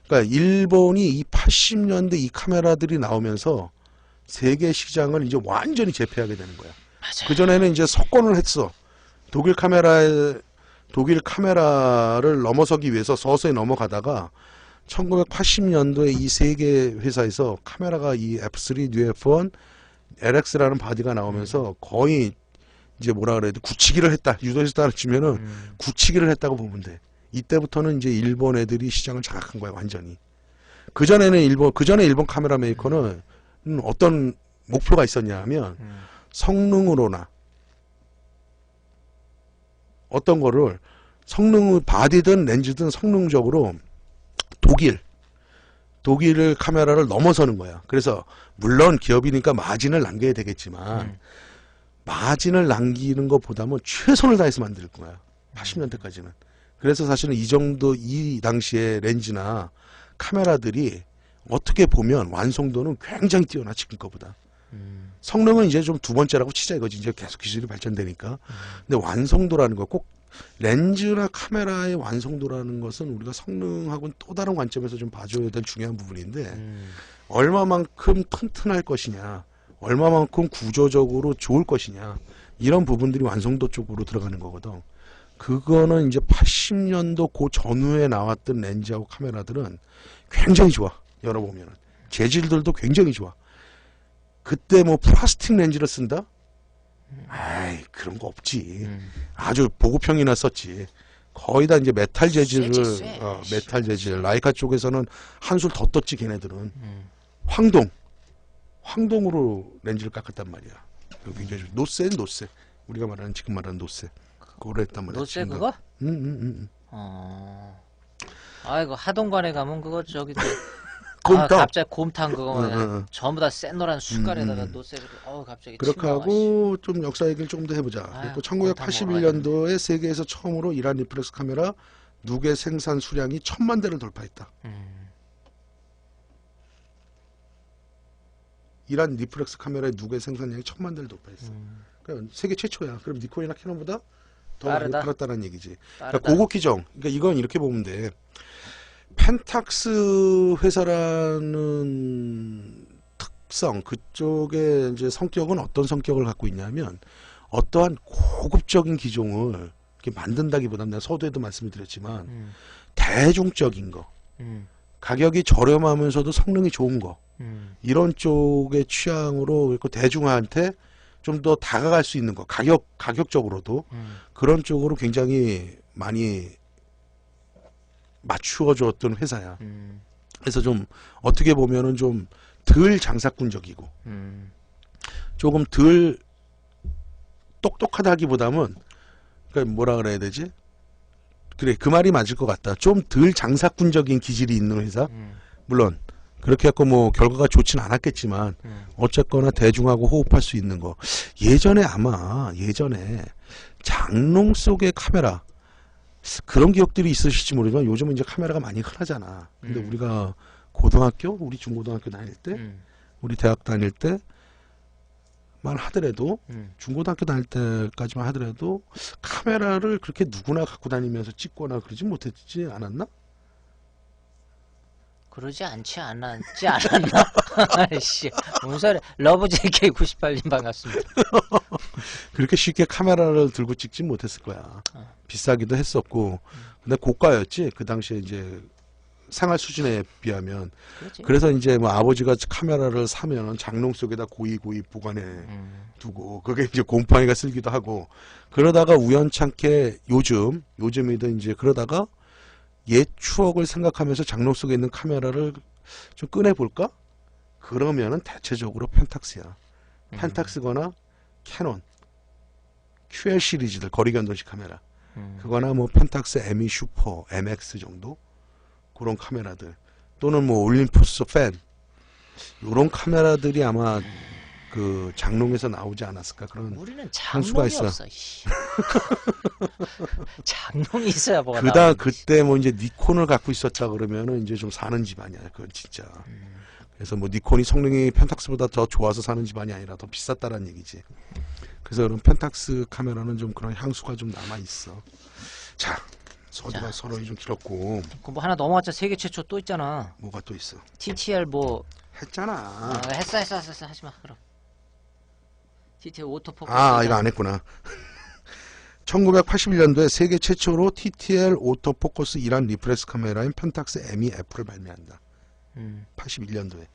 그러니까 일본이 이 80년대 이 카메라들이 나오면서 세계 시장을 이제 완전히 제패하게 되는 거야. 맞아. 그 전에는 이제 석권을 했어. 독일 카메라를 넘어서기 위해서 서서히 넘어가다가 1980년도에 이 세계 회사에서 카메라가 이 F3, UFO, LX라는 바디가 나오면서 거의 이제 뭐라 그래야 돼, 굳히기를 했다. 유도에서 따라치면은 굳히기를 했다고 보면 돼. 이때부터는 이제 일본 애들이 시장을 장악한 거야, 완전히. 그 전에 일본 카메라 메이커는 어떤 목표가 있었냐 하면 성능으로나 어떤 거를 바디든 렌즈든 성능적으로 독일 카메라를 넘어서는 거야. 그래서 물론 기업이니까 마진을 남겨야 되겠지만 마진을 남기는 것보다는 최선을 다해서 만들 거야. 80년대까지는. 그래서 사실은 이 당시에 렌즈나 카메라들이 어떻게 보면 완성도는 굉장히 뛰어나 지금 거보다. 성능은 이제 좀 두 번째라고 치자 이거지. 이제 계속 기술이 발전되니까. 근데 완성도라는 거 꼭 렌즈나 카메라의 완성도라는 것은 우리가 성능하고는 또 다른 관점에서 좀 봐줘야 될 중요한 부분인데 얼마만큼 튼튼할 것이냐, 얼마만큼 구조적으로 좋을 것이냐, 이런 부분들이 완성도 쪽으로 들어가는 거거든. 그거는 이제 80년도 그 전후에 나왔던 렌즈하고 카메라들은 굉장히 좋아. 열어보면은 재질들도 굉장히 좋아. 그때 뭐 플라스틱 렌즈를 쓴다? 아이, 그런 거 없지. 아주 보급형이나 썼지. 거의 다 이제 메탈 재질을, 메탈 재질. 라이카 쪽에서는 한술 더 떴지, 걔네들은. 황동으로 렌즈를 깎았단 말이야. 굉장히 노세. 우리가 지금 말하는 노세. 그거를 했단 말이야. 노세 그거? 아이고, 하동관에 가면 그거 저기 곰탕. 갑자기 곰탕 그거 전부 다 센노란 숟갈에다가 노세를 갑자기 그렇게 침 나와, 하고 좀 역사 얘기를 조금 더 해보자. 아유, 그리고 1981년도에 세계에서 처음으로 이란 리플렉스 카메라 누계 생산 수량이 1000만 대를 돌파했다. 이란 리플렉스 카메라의 누계 생산량이 1000만 대를 돌파했어. 그러니까 세계 최초야. 그럼 니콘이나 캐논보다 더 많이 빠르다. 팔았다는 얘기지. 빠르다. 그러니까 고급 기종. 그러니까 이건 이렇게 보면 돼. 펜탁스 회사라는 특성, 그쪽의 이제 성격은 어떤 성격을 갖고 있냐면 어떠한 고급적인 기종을 이렇게 만든다기보다는 내가 서두에도 말씀을 드렸지만 대중적인 거, 가격이 저렴하면서도 성능이 좋은 거, 이런 쪽의 취향으로 그리고 대중한테 좀 더 다가갈 수 있는 거, 가격적으로도 그런 쪽으로 굉장히 많이 맞추어 줬던 회사야. 그래서 좀 어떻게 보면은 좀 덜 장사꾼적이고 조금 덜 똑똑하다기보다는 그러니까 뭐라 그래야 되지? 그래, 그 말이 맞을 것 같다. 좀 덜 장사꾼적인 기질이 있는 회사. 물론 그렇게 해서 뭐 결과가 좋진 않았겠지만 어쨌거나 대중하고 호흡할 수 있는 거. 예전에 장롱 속의 카메라 그런 기억들이 있으실지 모르지만 요즘은 이제 카메라가 많이 흔하잖아. 근데 우리가 우리 중고등학교 다닐 때, 우리 대학 다닐 때만 하더라도, 중고등학교 다닐 때까지만 하더라도 카메라를 그렇게 누구나 갖고 다니면서 찍거나 그러지 못했지 않았나? 그러지 않지 않았나? 아이씨, 뭔 소리? 러브 JK98님 반갑습니다. 그렇게 쉽게 카메라를 들고 찍진 못했을 거야. 비싸기도 했었고, 근데 고가였지. 그 당시에 이제 생활 수준에 비하면. 그렇지. 그래서 이제 뭐 아버지가 카메라를 사면 장롱 속에다 고이 보관해 두고, 그게 이제 곰팡이가 쓸기도 하고, 그러다가 우연찮게 요즘이든 이제 그러다가 옛 추억을 생각하면서 장롱 속에 있는 카메라를 좀 꺼내볼까? 그러면은 대체적으로 펜탁스야. 펜탁스거나 캐논, QL 시리즈들 거리견도식 카메라. 그거나 뭐 펜탁스 ME 슈퍼, MX 정도 그런 카메라들 또는 뭐 올림푸스 팬 이런 카메라들이 아마 그 장롱에서 나오지 않았을까 그런 우리는 향수가 장롱이 있어. 없어. 씨. 장롱이 있어야 뭐가 그다 나오는 그때 뭐 이제 니콘을 갖고 있었다 그러면은 이제 좀 사는 집안이야. 그건 진짜. 그래서 뭐 니콘이 성능이 펜탁스보다 더 좋아서 사는 집안이 아니라 더 비쌌다라는 얘기지. 그래서 그런 펜탁스 카메라는 좀 그런 향수가 좀 남아 있어. 자, 서두가 자. 서론이 좀 길었고 그뭐 하나 넘어갔자 세계 최초 또 있잖아. 뭐가 또 있어? TTL 뭐 했잖아. 했어 하지 마 그럼. TTL 오토포커스. 아, 이거 안 했구나. 1981년도에 세계 최초로 TTL 오토포커스 이란 리프렉스 카메라인 펜탁스 MEF를 발매한다. 81년도에.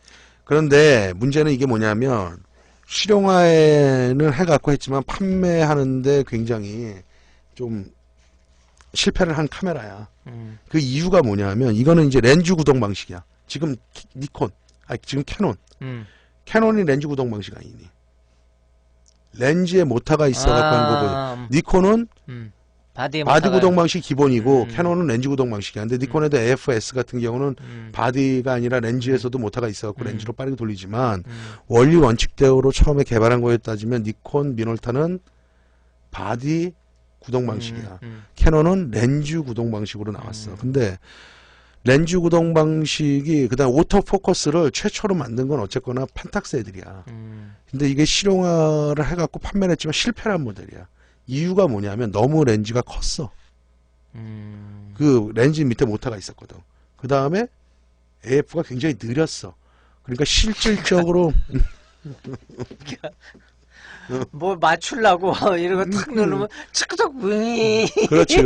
그런데 문제는 이게 뭐냐면 실용화에는 해갖고 했지만 판매하는데 굉장히 좀 실패를 한 카메라야. 그 이유가 뭐냐면 이거는 이제 렌즈 구동 방식이야. 지금 니콘, 지금 캐논. 캐논이 렌즈 구동 방식 아니니. 렌즈에 모터가 있어갖고 한 거고. 니콘은 바디 구동 방식 기본이고 캐논은 렌즈 구동 방식이야. 근데 니콘에도 AFS 같은 경우는 바디가 아니라 렌즈에서도 모터가 있어갖고 렌즈로 빠르게 돌리지만 원리 원칙대로 처음에 개발한 거에 따지면 니콘, 미놀타는 바디 구동 방식이야. 캐논은 렌즈 구동 방식으로 나왔어. 근데 렌즈 구동 방식이 그다음 오토포커스를 최초로 만든 건 어쨌거나 펜탁스 애들이야. 근데 이게 실용화를 해갖고 판매를 했지만 실패를 한 모델이야. 이유가 뭐냐면 너무 렌즈가 컸어. 그 렌즈 밑에 모터가 있었거든. 그 다음에 AF가 굉장히 느렸어. 그러니까 실질적으로 뭐 맞추려고 이런 거 탁 누르면 츠크적 그렇지.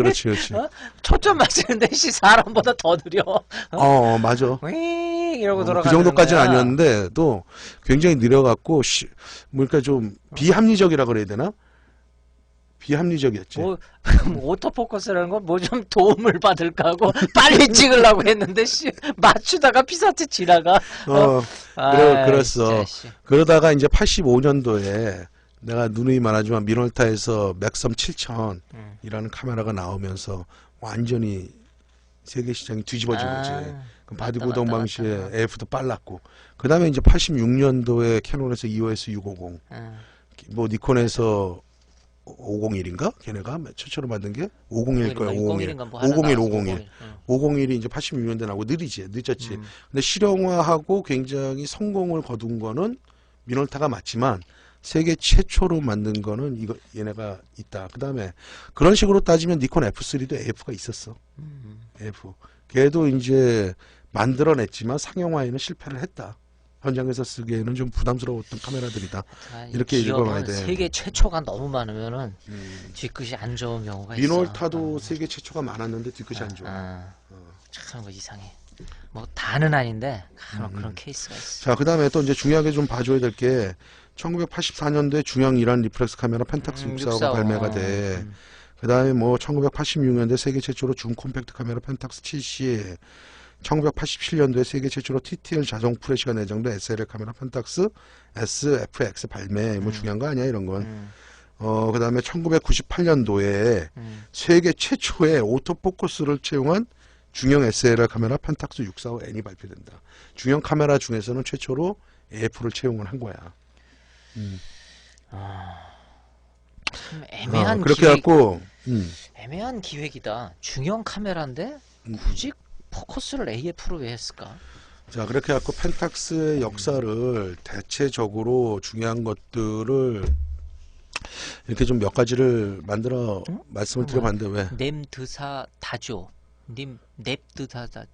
초점 맞추는데 씨 사람보다 더 느려. 맞아. 이러고 그 돌아가는 정도까지는 거야. 아니었는데 또 굉장히 느려갖고 그러니까 좀 비합리적이라 그래야 되나? 비합리적이었지. 뭐 오토포커스라는 건 뭐 좀 도움을 받을까 하고 빨리 찍으려고 했는데 씨 맞추다가 피사체 지나가. 그랬어. 진짜, 씨. 그러다가 이제 85년도에 내가 누누이 말하지만 미놀타에서 맥섬 7000이라는 카메라가 나오면서 완전히 세계 시장이 뒤집어진 거지. 그럼 바디 구동 방식의 AF도 빨랐고. 그 다음에 이제 86년도에 캐논에서 EOS 650. 뭐 니콘에서 501인가? 걔네가 최초로 만든 게 501일 거야. 501. 501. 501이 이제 86년대 나오고 늦었지. 근데 실용화하고 굉장히 성공을 거둔 거는 미놀타가 맞지만 세계 최초로 만든 거는 얘네가 있다. 그다음에 그런 식으로 따지면 니콘 F3도 AF가 있었어. AF. 걔도 이제 만들어냈지만 상용화에는 실패를 했다. 현장에서 쓰기에는 좀 부담스러웠던 카메라들이다. 이렇게 읽어봐야 돼. 세계 최초가 너무 많으면은 뒤끝이 안 좋은 경우가 있어. 미놀타도 세계 최초가 많았는데 뒤끝이 안 좋아. 참 이상해. 뭐 다는 아닌데 간혹 그런 케이스가 있어. 자, 그다음에 또 이제 중요하게 좀 봐줘야 될 게 1984년도에 중형 이란 리프렉스 카메라 펜탁스 645가 발매가 돼. 그다음에 뭐 1986년도에 세계 최초로 줌 콤팩트 카메라 펜탁스 70. 1987년도에 세계 최초로 TTL 자동 프레시가 내장된 SLR 카메라 펜탁스 SFX 발매. 뭐 중요한 거 아니야 이런 건. 그 다음에 1998년도에 세계 최초의 오토포커스를 채용한 중형 SLR 카메라 펜탁스 645N이 발표된다. 중형 카메라 중에서는 최초로 AF를 채용을 한 거야. 참 애매한 그렇게 기획, 해갖고 애매한 기획이다. 중형 카메라인데 굳이 포커스를 AF로 왜 했을까? 자, 그렇게 해갖고 펜탁스의 역사를 대체적으로 중요한 것들을 이렇게 좀 몇 가지를 만들어 말씀을 드려봤는데 왜? 냄드사 다조 냄드사사님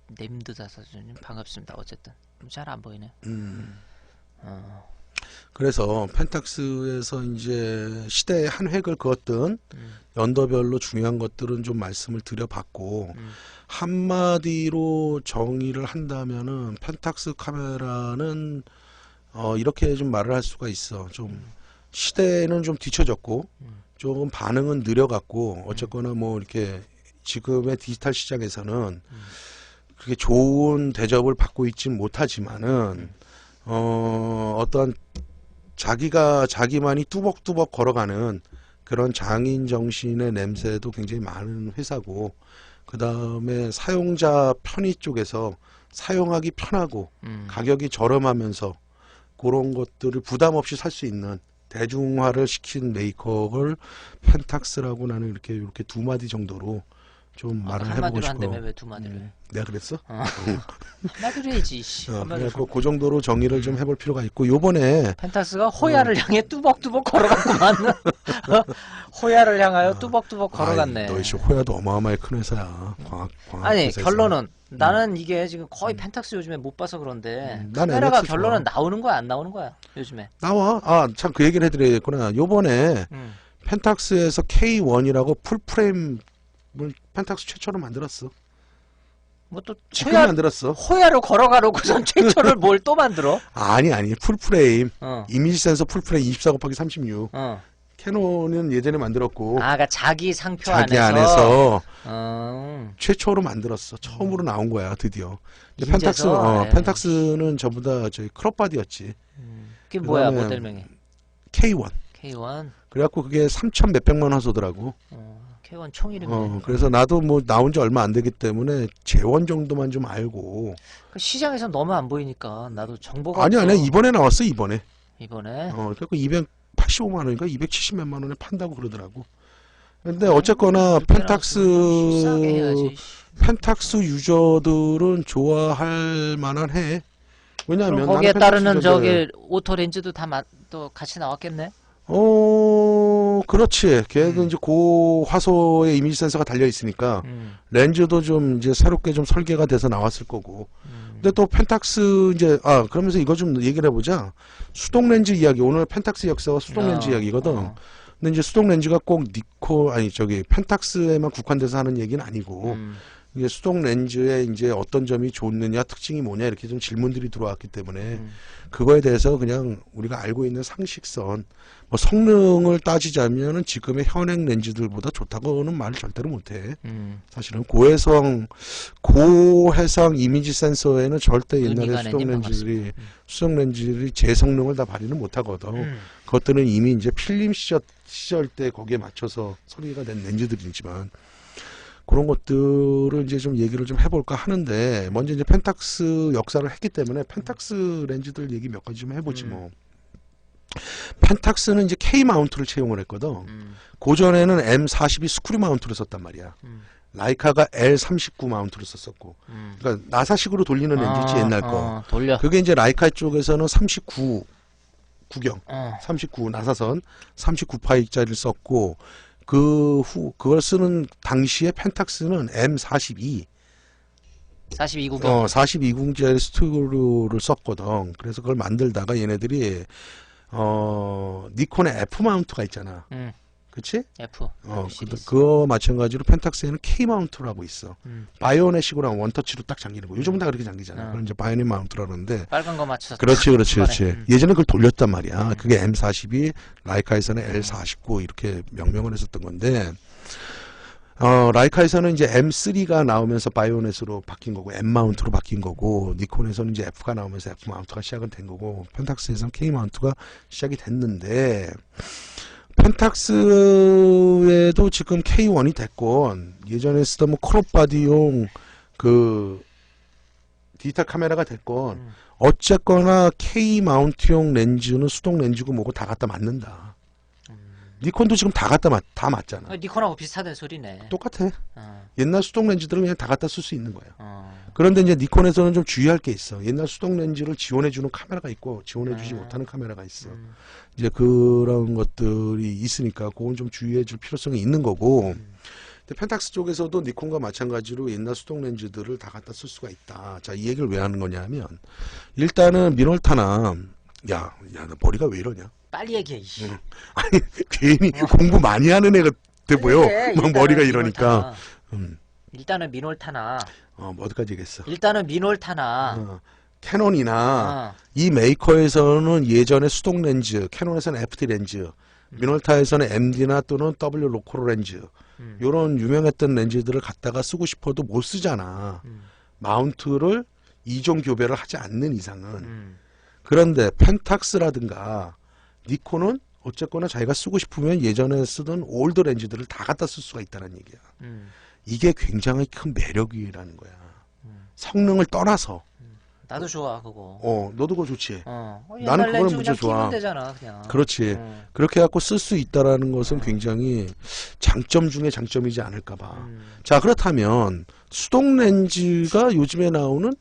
반갑습니다. 어쨌든 잘 안 보이네. 그래서 펜탁스에서 이제 시대의 한 획을 그었던 연도별로 중요한 것들은 좀 말씀을 드려봤고 한마디로 정의를 한다면은 펜탁스 카메라는 이렇게 좀 말을 할 수가 있어. 좀 시대는 좀 뒤쳐졌고 조금 반응은 느려갔고 어쨌거나 뭐 이렇게 지금의 디지털 시장에서는 그렇게 좋은 대접을 받고 있진 못하지만은 어떤 자기만이 뚜벅뚜벅 걸어가는 그런 장인 정신의 냄새도 굉장히 많은 회사고, 그 다음에 사용자 편의 쪽에서 사용하기 편하고 가격이 저렴하면서 그런 것들을 부담 없이 살 수 있는 대중화를 시킨 메이커를 펜탁스라고 나는 이렇게 두 마디 정도로 좀 말을 해보고 한마디로 싶어. 한다며 왜 두 마디를? 내가 그랬어? 한마디로 해야지. 씨. 한마디로. 그래서 그 정도로 정의를 좀 해볼 필요가 있고, 요번에 펜타스가 호야를 향해 뚜벅뚜벅 걸어갔구만. 호야를 향하여 뚜벅뚜벅 걸어갔네. 너 이씨 호야도 어마어마하게 큰 회사야. 광학 아니 회사에서. 결론은 나는 이게 지금 거의 펜탁스 요즘에 못 봐서 그런데 난 카메라가 MX 좋아. 결론은 나오는 거야 안 나오는 거야 요즘에? 나와. 참 그 얘기를 해드려야겠구나. 요번에 펜탁스에서 K1이라고 풀프레임을 펜탁스 최초로 만들었어. 뭐 또 지금 호야 만들었어. 호야로 걸어가놓고선 최초를 뭘 또 만들어? 아니 풀프레임. 어. 이미지 센서 풀프레임 24/36. 어. 캐논은 예전에 만들었고 그러니까 자기 상표 자기 안에서. 안에서 최초로 만들었어. 처음으로 나온 거야 드디어. 근데 인제서? 에이. 펜탁스는 전부 다 저희 크롭바디였지. 그게 뭐야 그다음에 모델명이? K1. K1. 그래갖고 그게 3,000 몇백만 화소더라고. K1 총 이름이네. 그래서 나도 뭐 나온 지 얼마 안 되기 때문에 재원 정도만 좀 알고. 그 시장에서 너무 안 보이니까 나도 정보가 아니 없어. 이번에 나왔어 이번에. 이번에. 그래갖고 285만 원인가 270 몇만 원에 판다고 그러더라고. 근데 어쨌거나 펜탁스 싸게 해야지. 펜탁스 유저들은 좋아할 만한 해. 왜냐하면 그럼 거기에 나는 따르는 펜탁스 저기 오토 렌즈도 또 같이 나왔겠네. 그렇지. 걔도 이제 고 화소에 이미지 센서가 달려 있으니까 렌즈도 좀 이제 새롭게 좀 설계가 돼서 나왔을 거고. 근데 또 펜탁스 이제 그러면서 이거 좀 얘기를 해보자. 수동 렌즈 이야기. 오늘 펜탁스 역사와 수동 렌즈 이야기거든. 근데 이제 수동 렌즈가 꼭 펜탁스에만 국한돼서 하는 얘기는 아니고. 이게 수동 렌즈의 이제 어떤 점이 좋느냐, 특징이 뭐냐 이렇게 좀 질문들이 들어왔기 때문에 그거에 대해서 그냥 우리가 알고 있는 상식선, 뭐 성능을 따지자면은 지금의 현행 렌즈들보다 좋다고는 말을 절대로 못해. 사실은 고해상 이미지 센서에는 절대 옛날에 수동 렌즈들이 제 성능을 다 발휘는 못하거든. 그것들은 이미 이제 필름 시절 때 거기에 맞춰서 설계가 된 렌즈들이지만. 그런 것들을 이제 좀 얘기를 좀 해볼까 하는데, 먼저 이제 펜탁스 역사를 했기 때문에 펜탁스 렌즈들 얘기 몇 가지 좀 해보지 뭐. 펜탁스는 이제 K 마운트를 채용을 했거든. 고전에는 M42 스크류 마운트를 썼단 말이야. 라이카가 L39 마운트를 썼었고. 그러니까 나사식으로 돌리는 렌즈지 옛날 거. 돌려. 그게 이제 라이카 쪽에서는 39 나사선 39파이짜리를 썼고, 그걸 쓰는 당시에 펜탁스는 M42 42구경. 42궁짜리 스크류를 썼거든. 그래서 그걸 만들다가 얘네들이 니콘의 F 마운트가 있잖아. 그치? F. 그거 마찬가지로 펜탁스에는 K 마운트라고 있어. 바이오넷식으로 원터치로 딱 잠기는 거. 요즘은 다 그렇게 잠기잖아. 그건 이제 바이오넷 마운트라고 그러는데. 빨간 거 맞춰서. 그렇지. 예전에 그걸 돌렸단 말이야. 그게 M42, 라이카에서는 L49 이렇게 명명을 했었던 건데. 라이카에서는 이제 M3가 나오면서 바이오넷으로 바뀐 거고, M 마운트로 바뀐 거고, 니콘에서는 이제 F가 나오면서 F 마운트가 시작은 된 거고, 펜탁스에서는 K 마운트가 시작이 됐는데, 펜탁스에도 지금 K1이 됐건, 예전에 쓰던 뭐 크롭바디용 그 디지털 카메라가 됐건, 어쨌거나 K 마운트용 렌즈는 수동 렌즈고 뭐고 다 갖다 맞는다. 니콘도 지금 다 맞잖아. 니콘하고 비슷하다는 소리네. 똑같아. 옛날 수동 렌즈들은 그냥 다 갖다 쓸 수 있는 거야. 어. 그런데 이제 니콘에서는 좀 주의할 게 있어. 옛날 수동 렌즈를 지원해주는 카메라가 있고 지원해주지 못하는 카메라가 있어. 이제 그런 것들이 있으니까 그건 좀 주의해줄 필요성이 있는 거고. 근데 펜탁스 쪽에서도 니콘과 마찬가지로 옛날 수동 렌즈들을 다 갖다 쓸 수가 있다. 자, 이 얘기를 왜 하는 거냐면, 일단은 미놀타나 야, 너 머리가 왜 이러냐? 빨리 얘기해. 아니, 괜히 공부 많이 하는 애가 돼 보여. 막 머리가 이러니까. 일단은 미놀타나. 뭐 어디까지 얘기했어? 일단은 미놀타나. 캐논이나 이 메이커에서는 예전에 수동 렌즈, 캐논에서는 FT 렌즈, 미놀타에서는 MD나 또는 W 로코로 렌즈 요런 유명했던 렌즈들을 갖다가 쓰고 싶어도 못 쓰잖아. 마운트를 이종 교배를 하지 않는 이상은. 그런데 펜탁스라든가 니콘은 어쨌거나 자기가 쓰고 싶으면 예전에 쓰던 올드 렌즈들을 다 갖다 쓸 수가 있다는 얘기야. 이게 굉장히 큰 매력이라는 거야. 성능을 떠나서. 나도 좋아 그거. 너도 그거 좋지. 나는 나는 렌즈 그거는 무지 그냥 좋아. 끼면 되잖아 그냥. 그렇지. 그렇게 해갖고 쓸 수 있다라는 것은 굉장히 장점 중에 장점이지 않을까 봐. 자, 그렇다면 수동 렌즈가 요즘에 나오는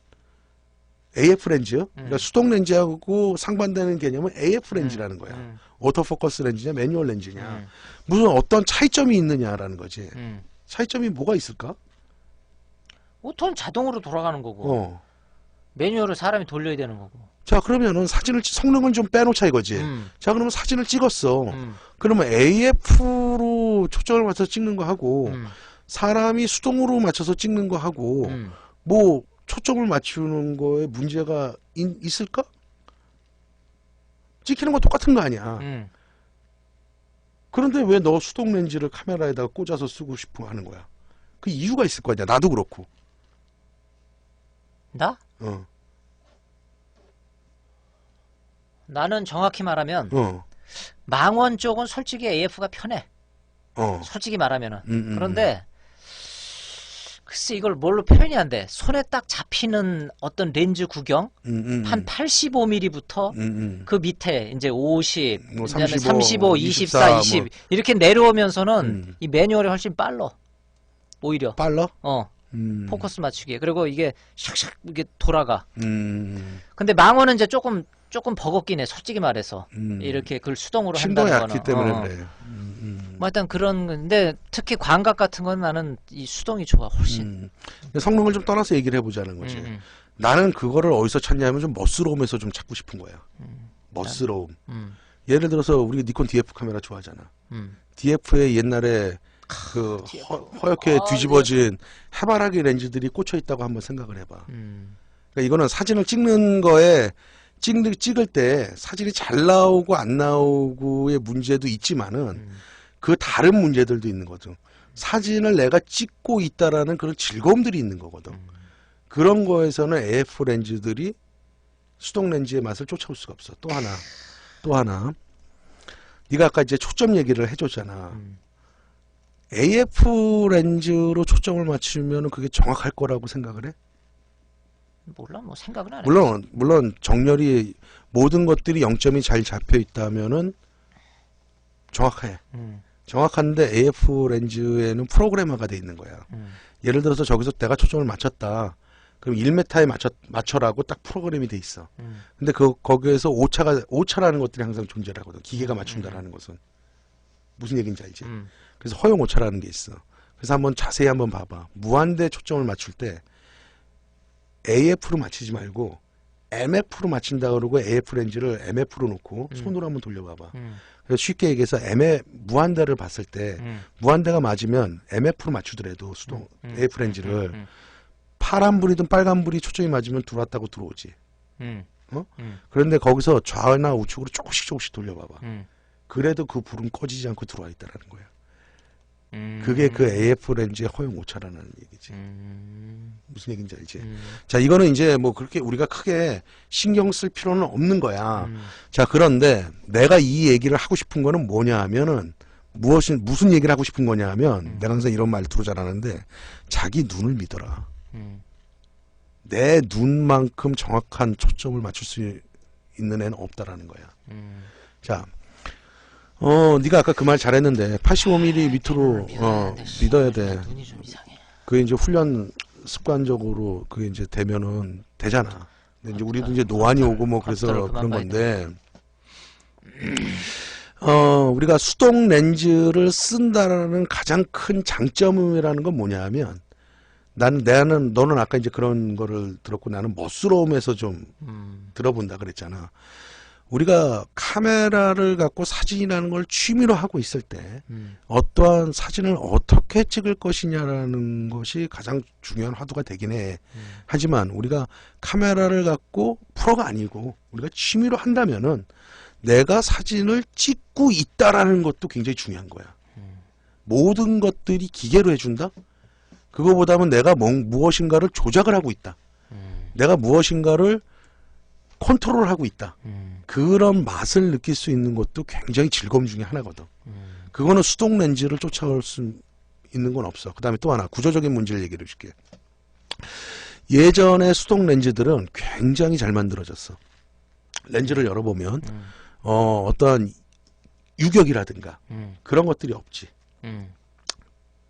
AF 렌즈, 그러니까 수동 렌즈하고 상반되는 개념은 AF 렌즈라는 거야. 오토포커스 렌즈냐, 매뉴얼 렌즈냐. 무슨 어떤 차이점이 있느냐라는 거지. 차이점이 뭐가 있을까? 오토는 자동으로 돌아가는 거고 매뉴얼을 사람이 돌려야 되는 거고. 자, 그러면은 성능을 좀 빼놓자 이거지. 자, 그러면 사진을 찍었어. 그러면 AF로 초점을 맞춰서 찍는 거 하고 사람이 수동으로 맞춰서 찍는 거 하고 뭐 초점을 맞추는 거에 문제가 있을까? 찍히는 건 똑같은 거 아니야. 그런데 왜 너 수동 렌즈를 카메라에다가 꽂아서 쓰고 싶어 하는 거야? 그 이유가 있을 거 아니야. 나도 그렇고. 나? 나는 정확히 말하면 망원 쪽은 솔직히 AF가 편해. 솔직히 말하면은. 그런데 글쎄 이걸 뭘로 표현이 안 돼. 손에 딱 잡히는 어떤 렌즈 구경 한 85mm부터 그 밑에 이제 50, 뭐 그다음에 35, 35, 24, 20 뭐. 이렇게 내려오면서는 이 매뉴얼이 훨씬 빨라. 오히려. 빨라? 포커스 맞추기에. 그리고 이게 샥샥 이게 돌아가. 음. 근데 망원은 이제 조금 버겁긴 해. 솔직히 말해서. 이렇게 그걸 수동으로 심도가 한다는 얕기 거는. 때문에 그래. 뭐 일단 그런 건데 특히 광각 같은 건 나는 이 수동이 좋아 훨씬. 성능을 좀 떠나서 얘기를 해보자는 거지. 나는 그거를 어디서 찾냐면 좀 멋스러움에서 좀 찾고 싶은 거야. 멋스러움. 예를 들어서 우리 니콘 DF 카메라 좋아하잖아. DF에 옛날에 그 허옇게 뒤집어진 해바라기 렌즈들이 꽂혀 있다고 한번 생각을 해봐. 그러니까 이거는 사진을 찍는 거에 찍을 때 사진이 잘 나오고 안 나오고의 문제도 있지만은 그 다른 문제들도 있는 거죠. 사진을 내가 찍고 있다라는 그런 즐거움들이 있는 거거든. 그런 거에서는 AF 렌즈들이 수동 렌즈의 맛을 쫓아올 수가 없어. 또 하나. 네가 아까 이제 초점 얘기를 해줬잖아. AF 렌즈로 초점을 맞추면 그게 정확할 거라고 생각을 해? 몰라 뭐 생각은 안 해. 물론 정렬이 모든 것들이 0점이 잘 잡혀 있다면은 정확해. 정확한데 AF 렌즈에는 프로그래머가 돼 있는 거야. 예를 들어서 저기서 내가 초점을 맞췄다. 그럼 1m에 맞춰라고 딱 프로그램이 돼 있어. 근데 거기에서 오차라는 것들이 항상 존재를 하거든. 기계가 맞춘다라는 것은. 무슨 얘기인지 알지? 그래서 허용 오차라는 게 있어. 그래서 한번 자세히 한번 봐봐. 무한대 초점을 맞출 때 AF로 맞추지 말고 MF로 맞춘다 그러고 AF 렌즈를 MF로 놓고 손으로 한번 돌려봐봐. 그래서 쉽게 얘기해서 무한대를 봤을 때 무한대가 맞으면 MF로 맞추더라도 수동 AF 렌즈를 파란불이든 빨간불이 초점이 맞으면 들어왔다고 들어오지. 그런데 거기서 좌나 우측으로 조금씩 돌려봐봐. 그래도 그 불은 꺼지지 않고 들어와 있다라는 거야. 그게 그 AF 렌즈의 허용 오차라는 얘기지. 무슨 얘기인지 알지? 자, 이거는 이제 뭐 그렇게 우리가 크게 신경 쓸 필요는 없는 거야. 자, 그런데 내가 이 얘기를 하고 싶은 거는 뭐냐 하면은 무슨 얘기를 하고 싶은 거냐 하면 내가 항상 이런 말투로 잘하는데 자기 눈을 믿어라. 내 눈만큼 정확한 초점을 맞출 수 있는 애는 없다라는 거야. 자, 네가 아까 그 말 잘했는데 85mm 밑으로 믿어야 돼. 눈이 좀 이상해. 그게 이제 훈련 습관적으로 그게 이제 되면은 되잖아. 근데 이제 우리도 이제 노안이 오고 뭐 그래서 그런 건데 우리가 수동 렌즈를 쓴다라는 가장 큰 장점이라는 건 뭐냐 하면 너는 아까 이제 그런 거를 들었고 나는 멋스러움에서 좀 들어본다 그랬잖아. 우리가 카메라를 갖고 사진이라는 걸 취미로 하고 있을 때 어떠한 사진을 어떻게 찍을 것이냐라는 것이 가장 중요한 화두가 되긴 해. 하지만 우리가 카메라를 갖고 프로가 아니고 우리가 취미로 한다면은 내가 사진을 찍고 있다라는 것도 굉장히 중요한 거야. 모든 것들이 기계로 해준다? 그거보다는 내가 무엇인가를 조작을 하고 있다. 내가 무엇인가를 컨트롤하고 있다. 그런 맛을 느낄 수 있는 것도 굉장히 즐거움 중에 하나거든. 그거는 수동 렌즈를 쫓아올 수 있는 건 없어. 그 다음에 또 하나 구조적인 문제를 얘기를 해줄게. 예전에 수동 렌즈들은 굉장히 잘 만들어졌어. 렌즈를 열어보면 어떠한 유격이라든가 그런 것들이 없지.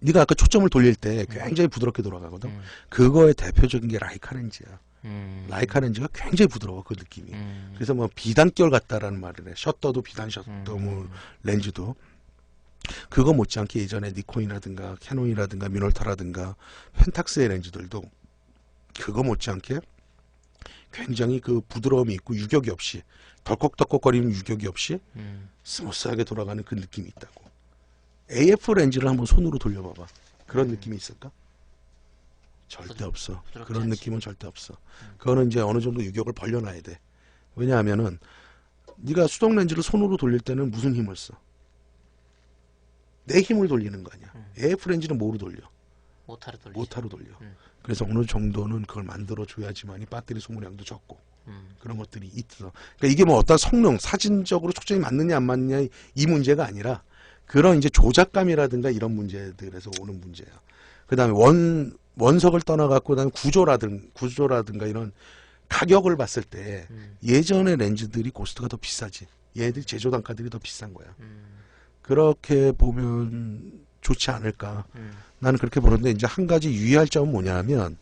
네가 아까 초점을 돌릴 때 굉장히 부드럽게 돌아가거든. 그거의 대표적인 게 라이카 렌즈야. 라이카 렌즈가 굉장히 부드러워, 그 느낌이. 그래서 뭐 비단결 같다라는 말을 해. 셔터도 비단 셔터, 뭐 렌즈도. 그거 못지않게 예전에 니콘이라든가 캐논이라든가 미놀타라든가 펜탁스의 렌즈들도 그거 못지않게 굉장히 그 부드러움이 있고 유격이 없이 덜컥덜컥거리는 유격이 없이 스무스하게 돌아가는 그 느낌이 있다고. AF 렌즈를 한번 손으로 돌려봐봐. 그런 느낌이 있을까? 절대 없어. 그런 않지. 느낌은 절대 없어. 그거는 이제 어느 정도 유격을 벌려놔야 돼. 왜냐하면은 네가 수동 렌즈를 손으로 돌릴 때는 무슨 힘을 써? 내 힘을 돌리는 거 아니야. AF 렌즈는 뭐로 돌려? 모타로 돌리지. 모타로 돌려. 그래서 어느 정도는 그걸 만들어줘야지만이 배터리 소모량도 적고 그런 것들이 있어. 그러니까 이게 뭐 어떤 성능, 사진적으로 초점이 맞느냐 안 맞느냐 이 문제가 아니라 그런 이제 조작감이라든가 이런 문제들에서 오는 문제야. 그 다음에 원석을 떠나갖고 그다음에 구조라든가 이런 가격을 봤을 때 예전의 렌즈들이 코스트가 더 비싸지. 얘들 제조 단가들이 더 비싼 거야. 그렇게 보면 좋지 않을까. 나는 그렇게 보는데 이제 한 가지 유의할 점은 뭐냐면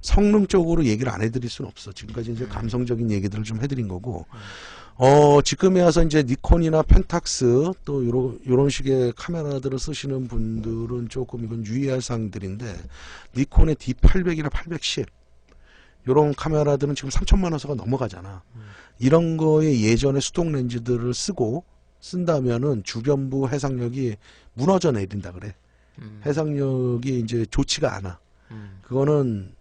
성능적으로 얘기를 안 해드릴 수는 없어. 지금까지 이제 감성적인 얘기들을 좀 해드린 거고. 지금에 와서 이제 니콘이나 펜탁스 또 요런 식의 카메라들을 쓰시는 분들은 조금 이건 유의할 사항들인데 니콘의 D800이나 810 요런 카메라들은 지금 3천만 원서가 넘어가잖아. 이런 거에 예전에 수동 렌즈들을 쓴다면은 주변부 해상력이 무너져 내린다 그래. 해상력이 이제 좋지가 않아. 그거는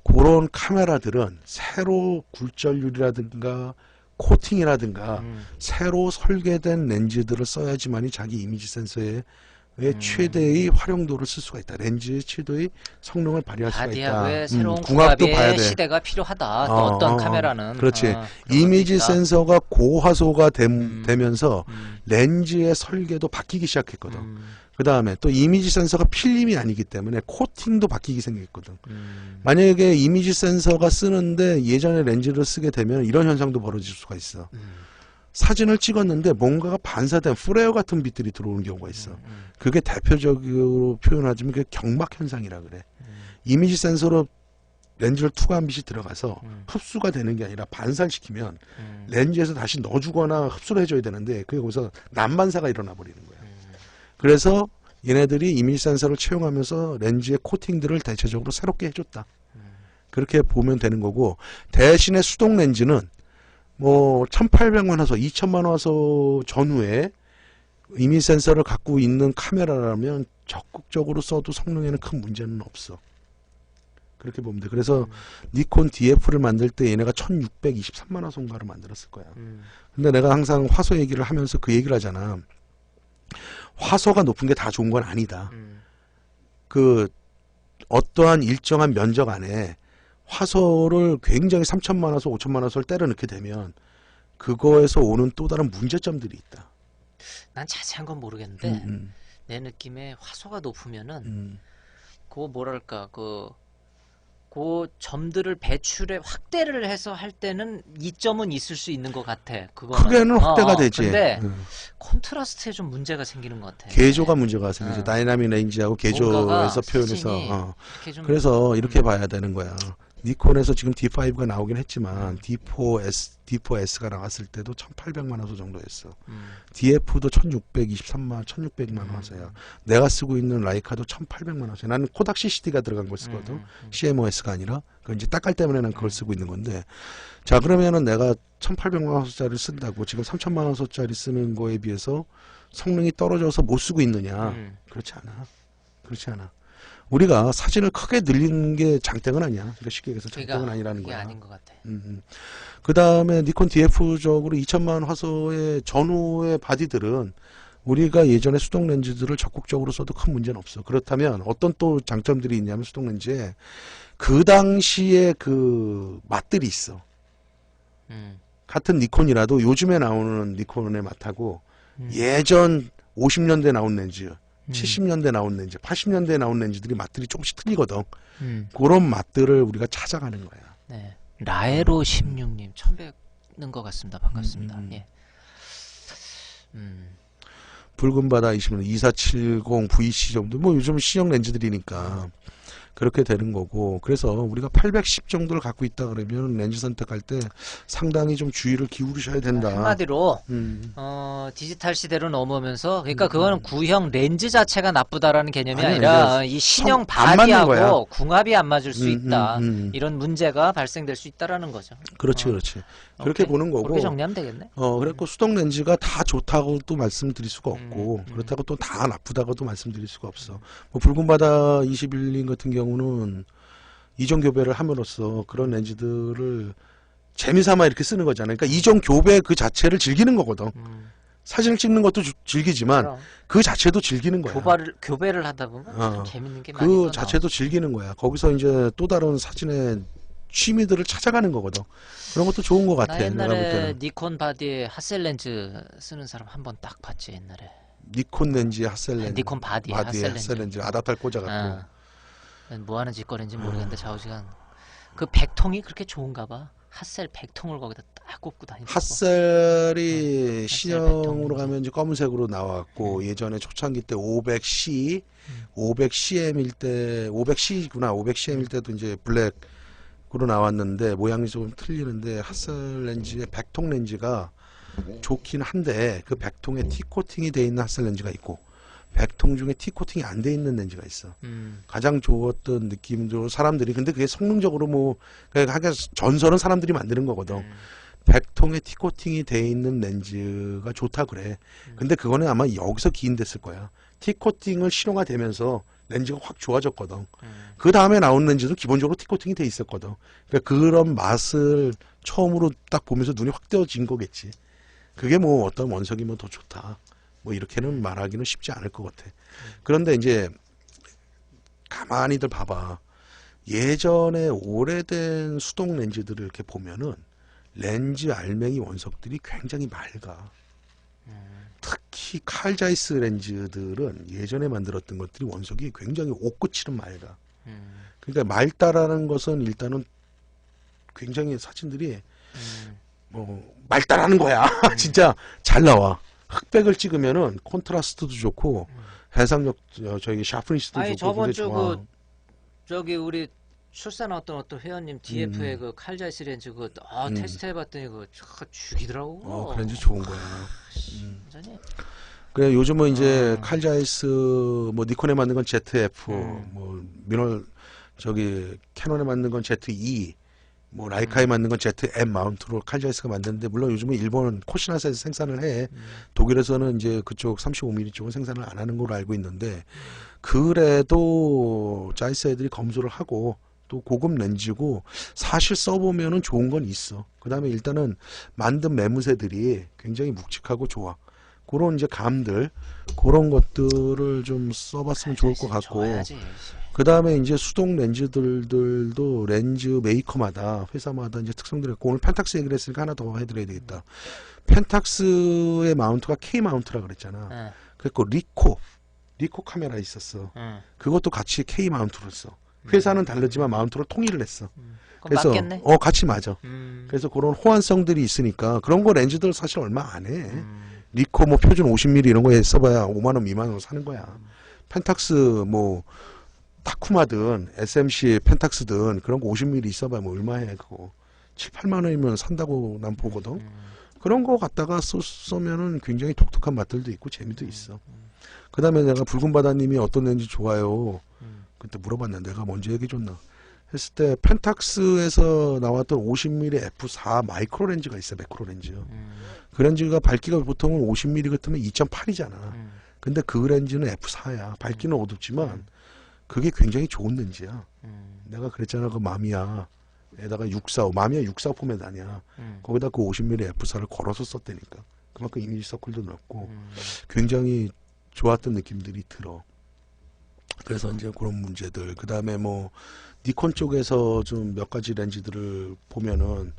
그런 카메라들은 새로 굴절률이라든가 코팅이라든가 새로 설계된 렌즈들을 써야지만이 자기 이미지 센서의 최대의 활용도를 쓸 수가 있다. 렌즈의 최대의 성능을 발휘할 수가 있다. 바디하고의 새로운 궁합도 봐야 궁합의 돼. 시대가 필요하다. 또 어떤 카메라는. 그렇지. 그런 이미지 것도 있다. 센서가 고화소가 되면서 렌즈의 설계도 바뀌기 시작했거든. 그 다음에 또 이미지 센서가 필름이 아니기 때문에 코팅도 바뀌기 생겼거든. 만약에 이미지 센서가 쓰는데 예전에 렌즈를 쓰게 되면 이런 현상도 벌어질 수가 있어. 사진을 찍었는데 뭔가가 반사된 플레어 같은 빛들이 들어오는 경우가 있어. 그게 대표적으로 표현하자면 그게 경막 현상이라 그래. 이미지 센서로 렌즈를 투과한 빛이 들어가서 흡수가 되는 게 아니라 반사시키면 렌즈에서 다시 넣어주거나 흡수를 해줘야 되는데 그게 거기서 난반사가 일어나 버리는 거야. 그래서 얘네들이 이미지 센서를 채용하면서 렌즈의 코팅들을 대체적으로 새롭게 해줬다. 그렇게 보면 되는 거고 대신에 수동 렌즈는 뭐 1800만 화소, 2000만 화소 전후에 이미지 센서를 갖고 있는 카메라라면 적극적으로 써도 성능에는 큰 문제는 없어. 그렇게 보면 돼. 그래서 니콘 DF를 만들 때 얘네가 1623만 화소인가를 만들었을 거야. 근데 내가 항상 화소 얘기를 하면서 그 얘기를 하잖아. 화소가 높은 게 다 좋은 건 아니다. 그 어떠한 일정한 면적 안에 화소를 굉장히 3천만 화소, 5천만 화소를 때려 넣게 되면 그거에서 오는 또 다른 문제점들이 있다. 난 자세한 건 모르겠는데 내 느낌에 화소가 높으면은 그 뭐랄까 그 점들을 배출해 확대를 해서 할 때는 이점은 있을 수 있는 것 같아. 그거는. 크게는 확대가 되지. 근데 컨트라스트에 좀 문제가 생기는 것 같아. 개조가 문제가 생기죠. 다이나믹 렌즈하고 개조해서 표현해서. 그래서 이렇게 봐야 되는 거야. 니콘에서 지금 D5가 나오긴 했지만 D4S가 나왔을 때도 1800만 화소 정도 했어. DF도 1600만 화소야. 내가 쓰고 있는 라이카도 1800만 화소야. 나는 코닥 CCD가 들어간 걸 쓰거든. CMOS가 아니라. 그 이제 딱깔 때문에 난 그걸 쓰고 있는 건데. 자, 그러면은 내가 1800만 화소짜리 쓴다고 지금 3000만 화소짜리 쓰는 거에 비해서 성능이 떨어져서 못 쓰고 있느냐? 그렇지 않아. 그렇지 않아. 우리가 사진을 크게 늘리는 게 장땡은 아니야. 그러니까 쉽게 얘기해서 장땡은 아니라는 그게 거야. 아닌 것 같아. 그 다음에 니콘 DF적으로 2000만 화소의 전후의 바디들은 우리가 예전에 수동 렌즈들을 적극적으로 써도 큰 문제는 없어. 그렇다면 어떤 또 장점들이 있냐면 수동 렌즈에 그 당시에 그 맛들이 있어. 같은 니콘이라도 요즘에 나오는 니콘의 맛하고 예전 50년대 나온 렌즈, 70년대 나온 렌즈, 80년대에 나온 렌즈들이 맛들이 조금씩 틀리거든. 그런 맛들을 우리가 찾아가는 거야. 네. 라에로 16님 처음 뵙는 것 같습니다. 반갑습니다. 예. 붉은 바다 20년 2470 VC 정도 뭐 요즘 시형 렌즈들이니까 그렇게 되는 거고, 그래서 우리가 810 정도를 갖고 있다 그러면 렌즈 선택할 때 상당히 좀 주의를 기울이셔야 된다. 한마디로 디지털 시대로 넘어오면서, 그러니까 그거는 구형 렌즈 자체가 나쁘다라는 개념이 아니라 이 신형 바디하고 궁합이 안 맞을 수 있다. 이런 문제가 발생될 수 있다라는 거죠. 그렇지, 그렇지. 그렇게 보는 거고. 그렇게 정리하면 되겠네. 그래서 수동 렌즈가 다 좋다고 또 말씀드릴 수가 없고, 그렇다고 또 다 나쁘다고도 말씀드릴 수가 없어. 뭐 붉은 바다 21님 같은 경우는 이종 교배를 함으로써 그런 렌즈들을 재미삼아 이렇게 쓰는 거잖아요. 그러니까 이종 교배 그 자체를 즐기는 거거든. 사진을 찍는 것도 즐기지만 그럼. 그 자체도 즐기는 거야. 교배를 하다 보면 참 재밌는 게 많이 그 자체도 즐기는 거야. 거기서 이제 또 다른 사진의 취미들을 찾아가는 거거든. 그런 것도 좋은 것 같아. 나 옛날에 니콘 바디에 핫셀 렌즈 쓰는 사람 한 번 딱 봤지 옛날에. 니콘 렌즈에 핫셀 렌즈. 니콘 바디에 핫셀 렌즈. 아다탈 꽂아갖고. 뭐 하는 짓거리인지 모르겠는데 좌우지간. 그 백통이 그렇게 좋은가 봐. 핫셀 백통을 거기다 딱 꽂고 다니는 핫셀이 신형으로 가면 이제 검은색으로 나왔고, 예전에 초창기 때 500C, 500CM일 때, 500C구나, 500CM일 때도 이제 블랙으로 나왔는데 모양이 조금 틀리는데, 핫셀 렌즈의 백통 렌즈가 좋긴 한데 그 백통에 T코팅이 돼 있는 핫셀 렌즈가 있고, 백통 중에 T코팅이 안 돼 있는 렌즈가 있어. 가장 좋았던 느낌으로 사람들이, 근데 그게 성능적으로 뭐 하긴 전설은 사람들이 만드는 거거든. 백통에 T코팅이 돼 있는 렌즈가 좋다 그래. 근데 그거는 아마 여기서 기인됐을 거야. T코팅을 실용화 되면서 렌즈가 확 좋아졌거든. 그 다음에 나온 렌즈도 기본적으로 T코팅이 돼 있었거든. 그러니까 그런 맛을 처음으로 딱 보면서 눈이 확 띄어진 거겠지. 그게 뭐 어떤 원석이 뭐 더 좋다, 뭐 이렇게는 말하기는 쉽지 않을 것 같아. 그런데 이제 가만히들 봐봐. 예전에 오래된 수동 렌즈들을 이렇게 보면은 렌즈 알맹이 원석들이 굉장히 맑아. 특히 칼 자이스 렌즈들은 예전에 만들었던 것들이 원석이 굉장히 옷끝처럼 맑아. 그러니까 맑다라는 것은 일단은 굉장히 사진들이 뭐 맑다라는 거야. 진짜 잘 나와. 흑백을 찍으면은 콘트라스트도 좋고 해상력 저기 샤프니스도 좋고. 저번 주 저기 우리 출산 나왔던 어떤 회원님 DF의 그 칼자이스 렌즈 테스트 해봤더니 죽이더라고. 그 렌즈 좋은 거야. 완전히. 그래 요즘은 이제 칼자이스 뭐 니콘에 만든 건 ZF, 뭐 저기 캐논에 만든 건 ZE, 뭐 라이카에 만든 건 ZM 마운트로 칼자이스가 만드는데, 물론 요즘은 일본은 코시나사에서 생산을 해. 독일에서는 이제 그쪽 35mm 쪽은 생산을 안 하는 걸로 알고 있는데, 그래도 자이스 애들이 검수를 하고 또 고급 렌즈고 사실 써보면은 좋은 건 있어. 그 다음에 일단은 만든 매무새들이 굉장히 묵직하고 좋아. 그런 이제 감들, 그런 것들을 좀 써봤으면 좋을 것 같고. 그 다음에 이제 수동 렌즈들도 렌즈 메이커마다, 회사마다 이제 특성들이 있고, 오늘 펜탁스 얘기를 했으니까 하나 더 해드려야 되겠다. 펜탁스의 마운트가 K 마운트라 그랬잖아. 그리고 리코 카메라 있었어. 그것도 같이 K 마운트로 써. 회사는 다르지만 마운트로 통일을 했어. 그래서 맞겠네. 같이 맞아. 그래서 그런 호환성들이 있으니까 그런 거 렌즈들 사실 얼마 안 해. 리코 뭐 표준 50mm 이런 거 써봐야 5만 원 미만으로 사는 거야. 펜탁스 뭐 타쿠마든 SMC 펜탁스든 그런 거 50mm 있어봐야 뭐 얼마해. 그거 7, 8만 원이면 산다고 난 보거든. 그런 거 갖다가 쓰면은 굉장히 독특한 맛들도 있고 재미도 있어. 그 다음에 내가 붉은 바다님이 어떤 렌즈 좋아요 그때 물어봤는데, 내가 먼저 얘기 줬나 했을 때 펜탁스에서 나왔던 50mm f4 마이크로 렌즈가 있어. 매크로 렌즈. 그 렌즈가 밝기가 보통은 50mm 같으면 2.8이잖아. 근데 그 렌즈는 f4야. 밝기는 어둡지만 그게 굉장히 좋은 렌즈야. 내가 그랬잖아. 그 마미야에다가 645, 마미야 645 포맷 아니야. 거기다 그 50mm f4를 걸어서 썼다니까. 그만큼 이미지 서클도 넓고 굉장히 좋았던 느낌들이 들어. 그래서 이제 그런 문제들. 그 다음에 뭐 니콘 쪽에서 좀 몇 가지 렌즈들을 보면은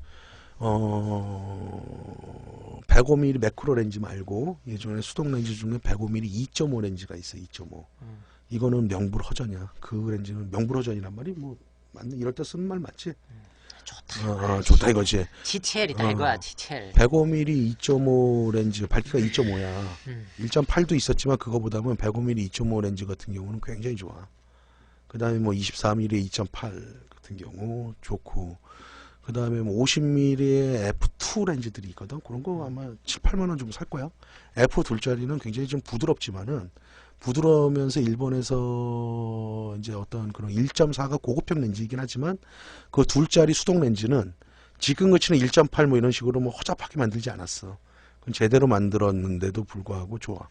105mm 매크로 렌즈 말고 예전에 수동 렌즈 중에 105mm 2.5 렌즈가 있어. 2.5. 이거는 명불허전이야. 그 렌즈는 명불허전이란 말이 뭐 맞는 이럴 때 쓰는 말 맞지? 좋다. 좋다 이거지. TTL이다 이거야. TTL. 105mm 2.5 렌즈 밝기가 2.5야. 1.8도 있었지만 그거보다는 105mm 2.5 렌즈 같은 경우는 굉장히 좋아. 그 다음에 뭐 24mm 2.8 같은 경우 좋고, 그 다음에 뭐 50mm의 f2 렌즈들이 있거든. 그런 거 아마 7, 8만 원 정도 살 거야. f 둘짜리는 굉장히 좀 부드럽지만은 부드러우면서 일본에서 이제 어떤 그런 1.4가 고급형 렌즈이긴 하지만 그 둘짜리 수동 렌즈는 지금 거치는 1.8 뭐 이런 식으로 뭐 허접하게 만들지 않았어. 그건 제대로 만들었는데도 불구하고 좋아.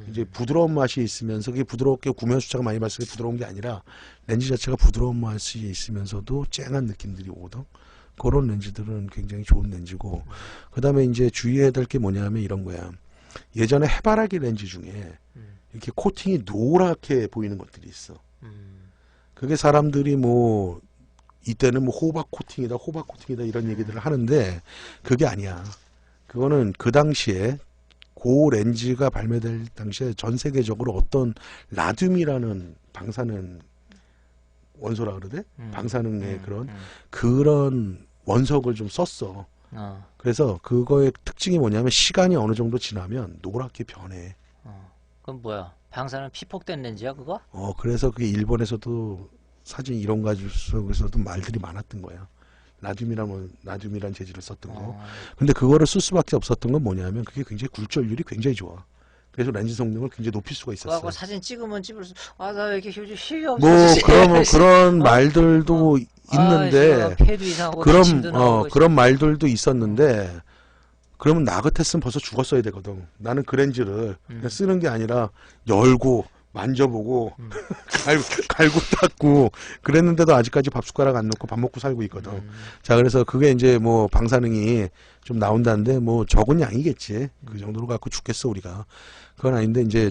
이제 부드러운 맛이 있으면서 그게 부드럽게 구면 수차가 많이 봤을 때 부드러운 게 아니라 렌즈 자체가 부드러운 맛이 있으면서도 쨍한 느낌들이 오거든. 그런 렌즈들은 굉장히 좋은 렌즈고, 그 다음에 이제 주의해야 될 게 뭐냐면 이런 거야. 예전에 해바라기 렌즈 중에 이렇게 코팅이 노랗게 보이는 것들이 있어. 그게 사람들이 뭐 이때는 뭐 호박 코팅이다 이런 얘기들을 하는데 그게 아니야. 그거는 그 당시에 그 렌즈가 발매될 당시에 전 세계적으로 어떤 라듐이라는 방사능 원소라 그러대? 방사능의 그런 원석을 좀 썼어. 그래서 그거의 특징이 뭐냐면 시간이 어느 정도 지나면 노랗게 변해. 그럼 뭐야? 방사능 피폭된 렌즈야 그거? 그래서 그게 일본에서도 사진 이런 가지고서도 말들이 많았던 거야. 나듐이란 재질을 썼던 거. 근데 그거를 쓸 수밖에 없었던 건 뭐냐면 그게 굉장히 굴절률이 굉장히 좋아. 그래서 렌즈 성능을 굉장히 높일 수가 있었어요. 그거 사진 찍으면 찍을 수, 나 왜 이렇게 힘이 없어. 뭐 그런 말들도 있는데, 폐도 이상하고 기침도 나오고 그런 말들도 있었는데, 그러면 나 같았으면 벌써 죽었어야 되거든. 나는 그 렌즈를 그냥 쓰는 게 아니라 열고 만져보고 갈고 닦고 그랬는데도 아직까지 밥 숟가락 안 넣고 밥 먹고 살고 있거든. 자, 그래서 그게 이제 뭐 방사능이 좀 나온다는데 뭐 적은 양이겠지. 그 정도로 갖고 죽겠어 우리가. 그건 아닌데 이제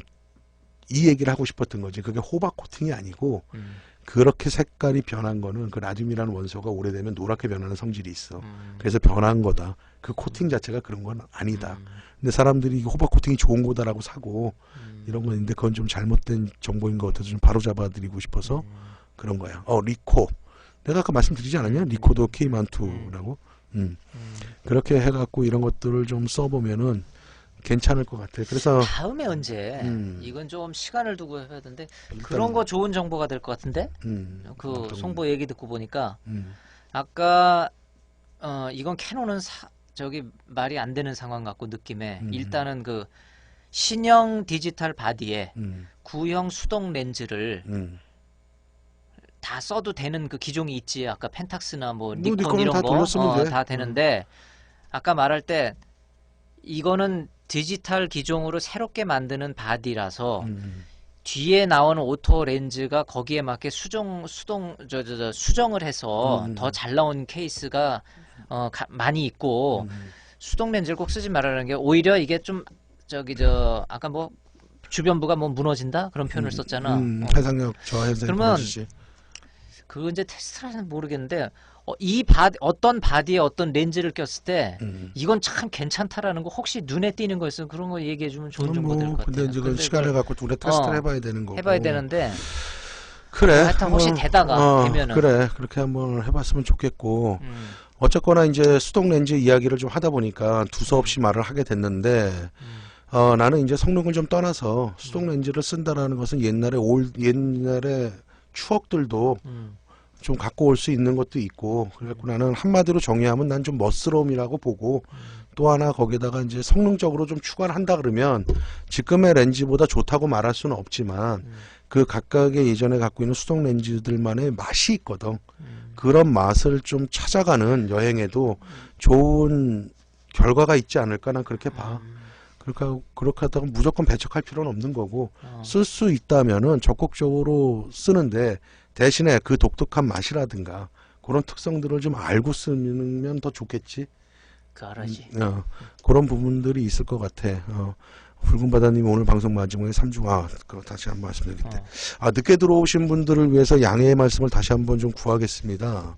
이 얘기를 하고 싶었던 거지. 그게 호박 코팅이 아니고 그렇게 색깔이 변한 거는 그 라듐이라는 원소가 오래되면 노랗게 변하는 성질이 있어. 그래서 변한 거다. 그 코팅 자체가 그런 건 아니다. 근데 사람들이 호박 코팅이 좋은 거다라고 사고 이런 건 있는데 그건 좀 잘못된 정보인 것 같아서 좀 바로 잡아드리고 싶어서 그런 거야. 리코. 내가 아까 말씀드리지 않았냐? 리코도 K-12라고. 그렇게 해갖고 이런 것들을 좀 써보면은 괜찮을 것 같아. 그래서 다음에 언제 이건 좀 시간을 두고 해야 되는데 그런 거 좋은 정보가 될 것 같은데 그 송보 얘기 듣고 보니까 아까 이건 캐논은 저기 말이 안 되는 상황 같고 느낌에 일단은 그 신형 디지털 바디에 구형 수동 렌즈를 다 써도 되는 그 기종이 있지. 아까 펜탁스나 뭐 니콘 이런 거 다 되는데 아까 말할 때 이거는 디지털 기종으로 새롭게 만드는 바디라서 뒤에 나오는 오토 렌즈가 거기에 맞게 수정을 해서 더 잘 나온 케이스가 많이 있고 수동 렌즈를 꼭 쓰지 말라는 게 오히려 이게 좀 아까 뭐 주변부가 뭐 무너진다 그런 표현을 썼잖아. 해상력 저해상 그러면 그거 이제 테스트라는 모르겠는데 어떤 바디에 어떤 렌즈를 꼈을 때 이건 참 괜찮다라는 거 혹시 눈에 띄는 거 있으면 그런 거 얘기해 주면 좋은 정보 될 것 같아요. 근데 이제 시간을 갖고 둘의 테스트를 해봐야 되는 거고. 해봐야 되는데. 그래. 하여튼 혹시 되다가 되면은. 그래. 그렇게 한번 해봤으면 좋겠고. 어쨌거나 이제 수동 렌즈 이야기를 좀 하다 보니까 두서없이 말을 하게 됐는데 나는 이제 성능을 좀 떠나서 수동 렌즈를 쓴다라는 것은 옛날에 추억들도 좀 갖고 올 수 있는 것도 있고, 그래갖고 나는 한마디로 정의하면 난 좀 멋스러움이라고 보고, 또 하나 거기다가 이제 성능적으로 좀 추가를 한다 그러면 지금의 렌즈보다 좋다고 말할 수는 없지만 그 각각의 예전에 갖고 있는 수동 렌즈들만의 맛이 있거든. 그런 맛을 좀 찾아가는 여행에도 좋은 결과가 있지 않을까 난 그렇게 봐. 그렇게 하다가 무조건 배척할 필요는 없는 거고, 쓸 수 있다면은 적극적으로 쓰는데, 대신에 그 독특한 맛이라든가, 그런 특성들을 좀 알고 쓰면 더 좋겠지. 그러지. 그런 부분들이 있을 것 같아. 붉은 바다님 오늘 방송 마지막에 3주, 그럼 다시 한번 말씀드릴게요. 늦게 들어오신 분들을 위해서 양해의 말씀을 다시 한번 좀 구하겠습니다.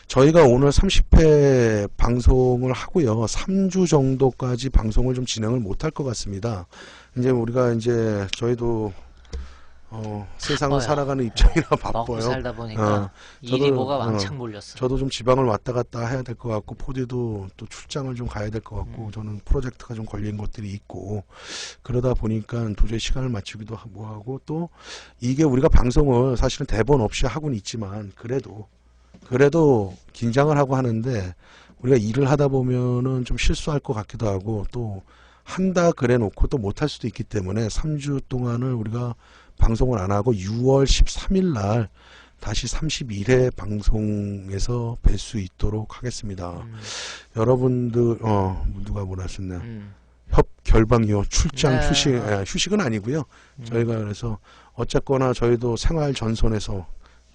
저희가 오늘 30회 방송을 하고요. 3주 정도까지 방송을 좀 진행을 못할 것 같습니다. 이제 우리가 이제 저희도 세상을 바빠요. 살아가는 입장이라 먹고 바빠요. 살다 보니까 일이 뭐가 왕창 몰렸어. 저도 좀 지방을 왔다 갔다 해야 될 것 같고, 포디도 또 출장을 좀 가야 될 것 같고, 저는 프로젝트가 좀 걸린 것들이 있고, 그러다 보니까 도저히 시간을 맞추기도 뭐하고, 또 이게 우리가 방송을 사실은 대본 없이 하고는 있지만, 그래도 긴장을 하고 하는데, 우리가 일을 하다 보면은 좀 실수할 것 같기도 하고, 또 한다 그래 놓고 또 못할 수도 있기 때문에 3주 동안을 우리가 방송을 안 하고 6월 13일 날 다시 31회 방송에서 뵐 수 있도록 하겠습니다. 여러분들 누가 뭐라 했었나? 결방이요. 출장 네. 휴식은 아니고요. 저희가 그래서 어쨌거나 저희도 생활 전선에서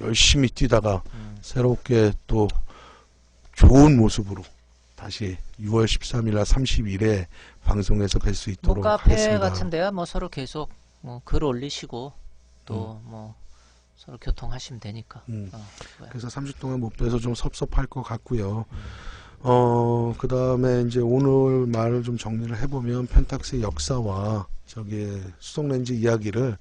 열심히 뛰다가 새롭게 또 좋은 모습으로 다시 6월 13일 날 31회 방송에서 뵐 수 있도록 카페 하겠습니다. 같은 데야 뭐 서로 계속 글 올리시고 또 뭐 서로 교통하시면 되니까. 그래서 3주 동안 못 뵈서 좀 섭섭할 것 같고요. 그 다음에 이제 오늘 말을 좀 정리를 해보면, 펜탁스의 역사와 수송렌즈 이야기를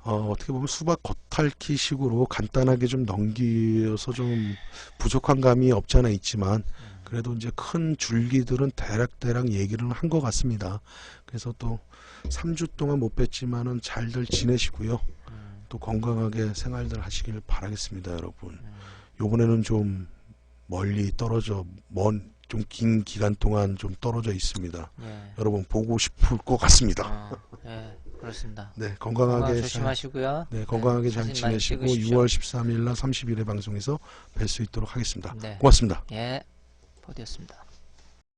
어떻게 보면 수박 겉핥기 식으로 간단하게 좀 넘겨서 좀 부족한 감이 없지 않아 있지만, 그래도 이제 큰 줄기들은 대략 얘기를 한 것 같습니다. 그래서 또 3주 동안 못 뵀지만은 잘들 지내시고요. 또 건강하게 생활들 하시길 바라겠습니다, 여러분. 요번에는 좀 멀리 떨어져, 좀 긴 기간 동안 좀 떨어져 있습니다. 예. 여러분 보고 싶을 것 같습니다. 예, 그렇습니다. 네, 건강 건강하게 조심하시고요. 네, 건강하게 잘 사진 많이 지내시고 찍으십시오. 6월 13일 날 31회 방송에서 뵐 수 있도록 하겠습니다. 네. 고맙습니다. 예, 포디였습니다.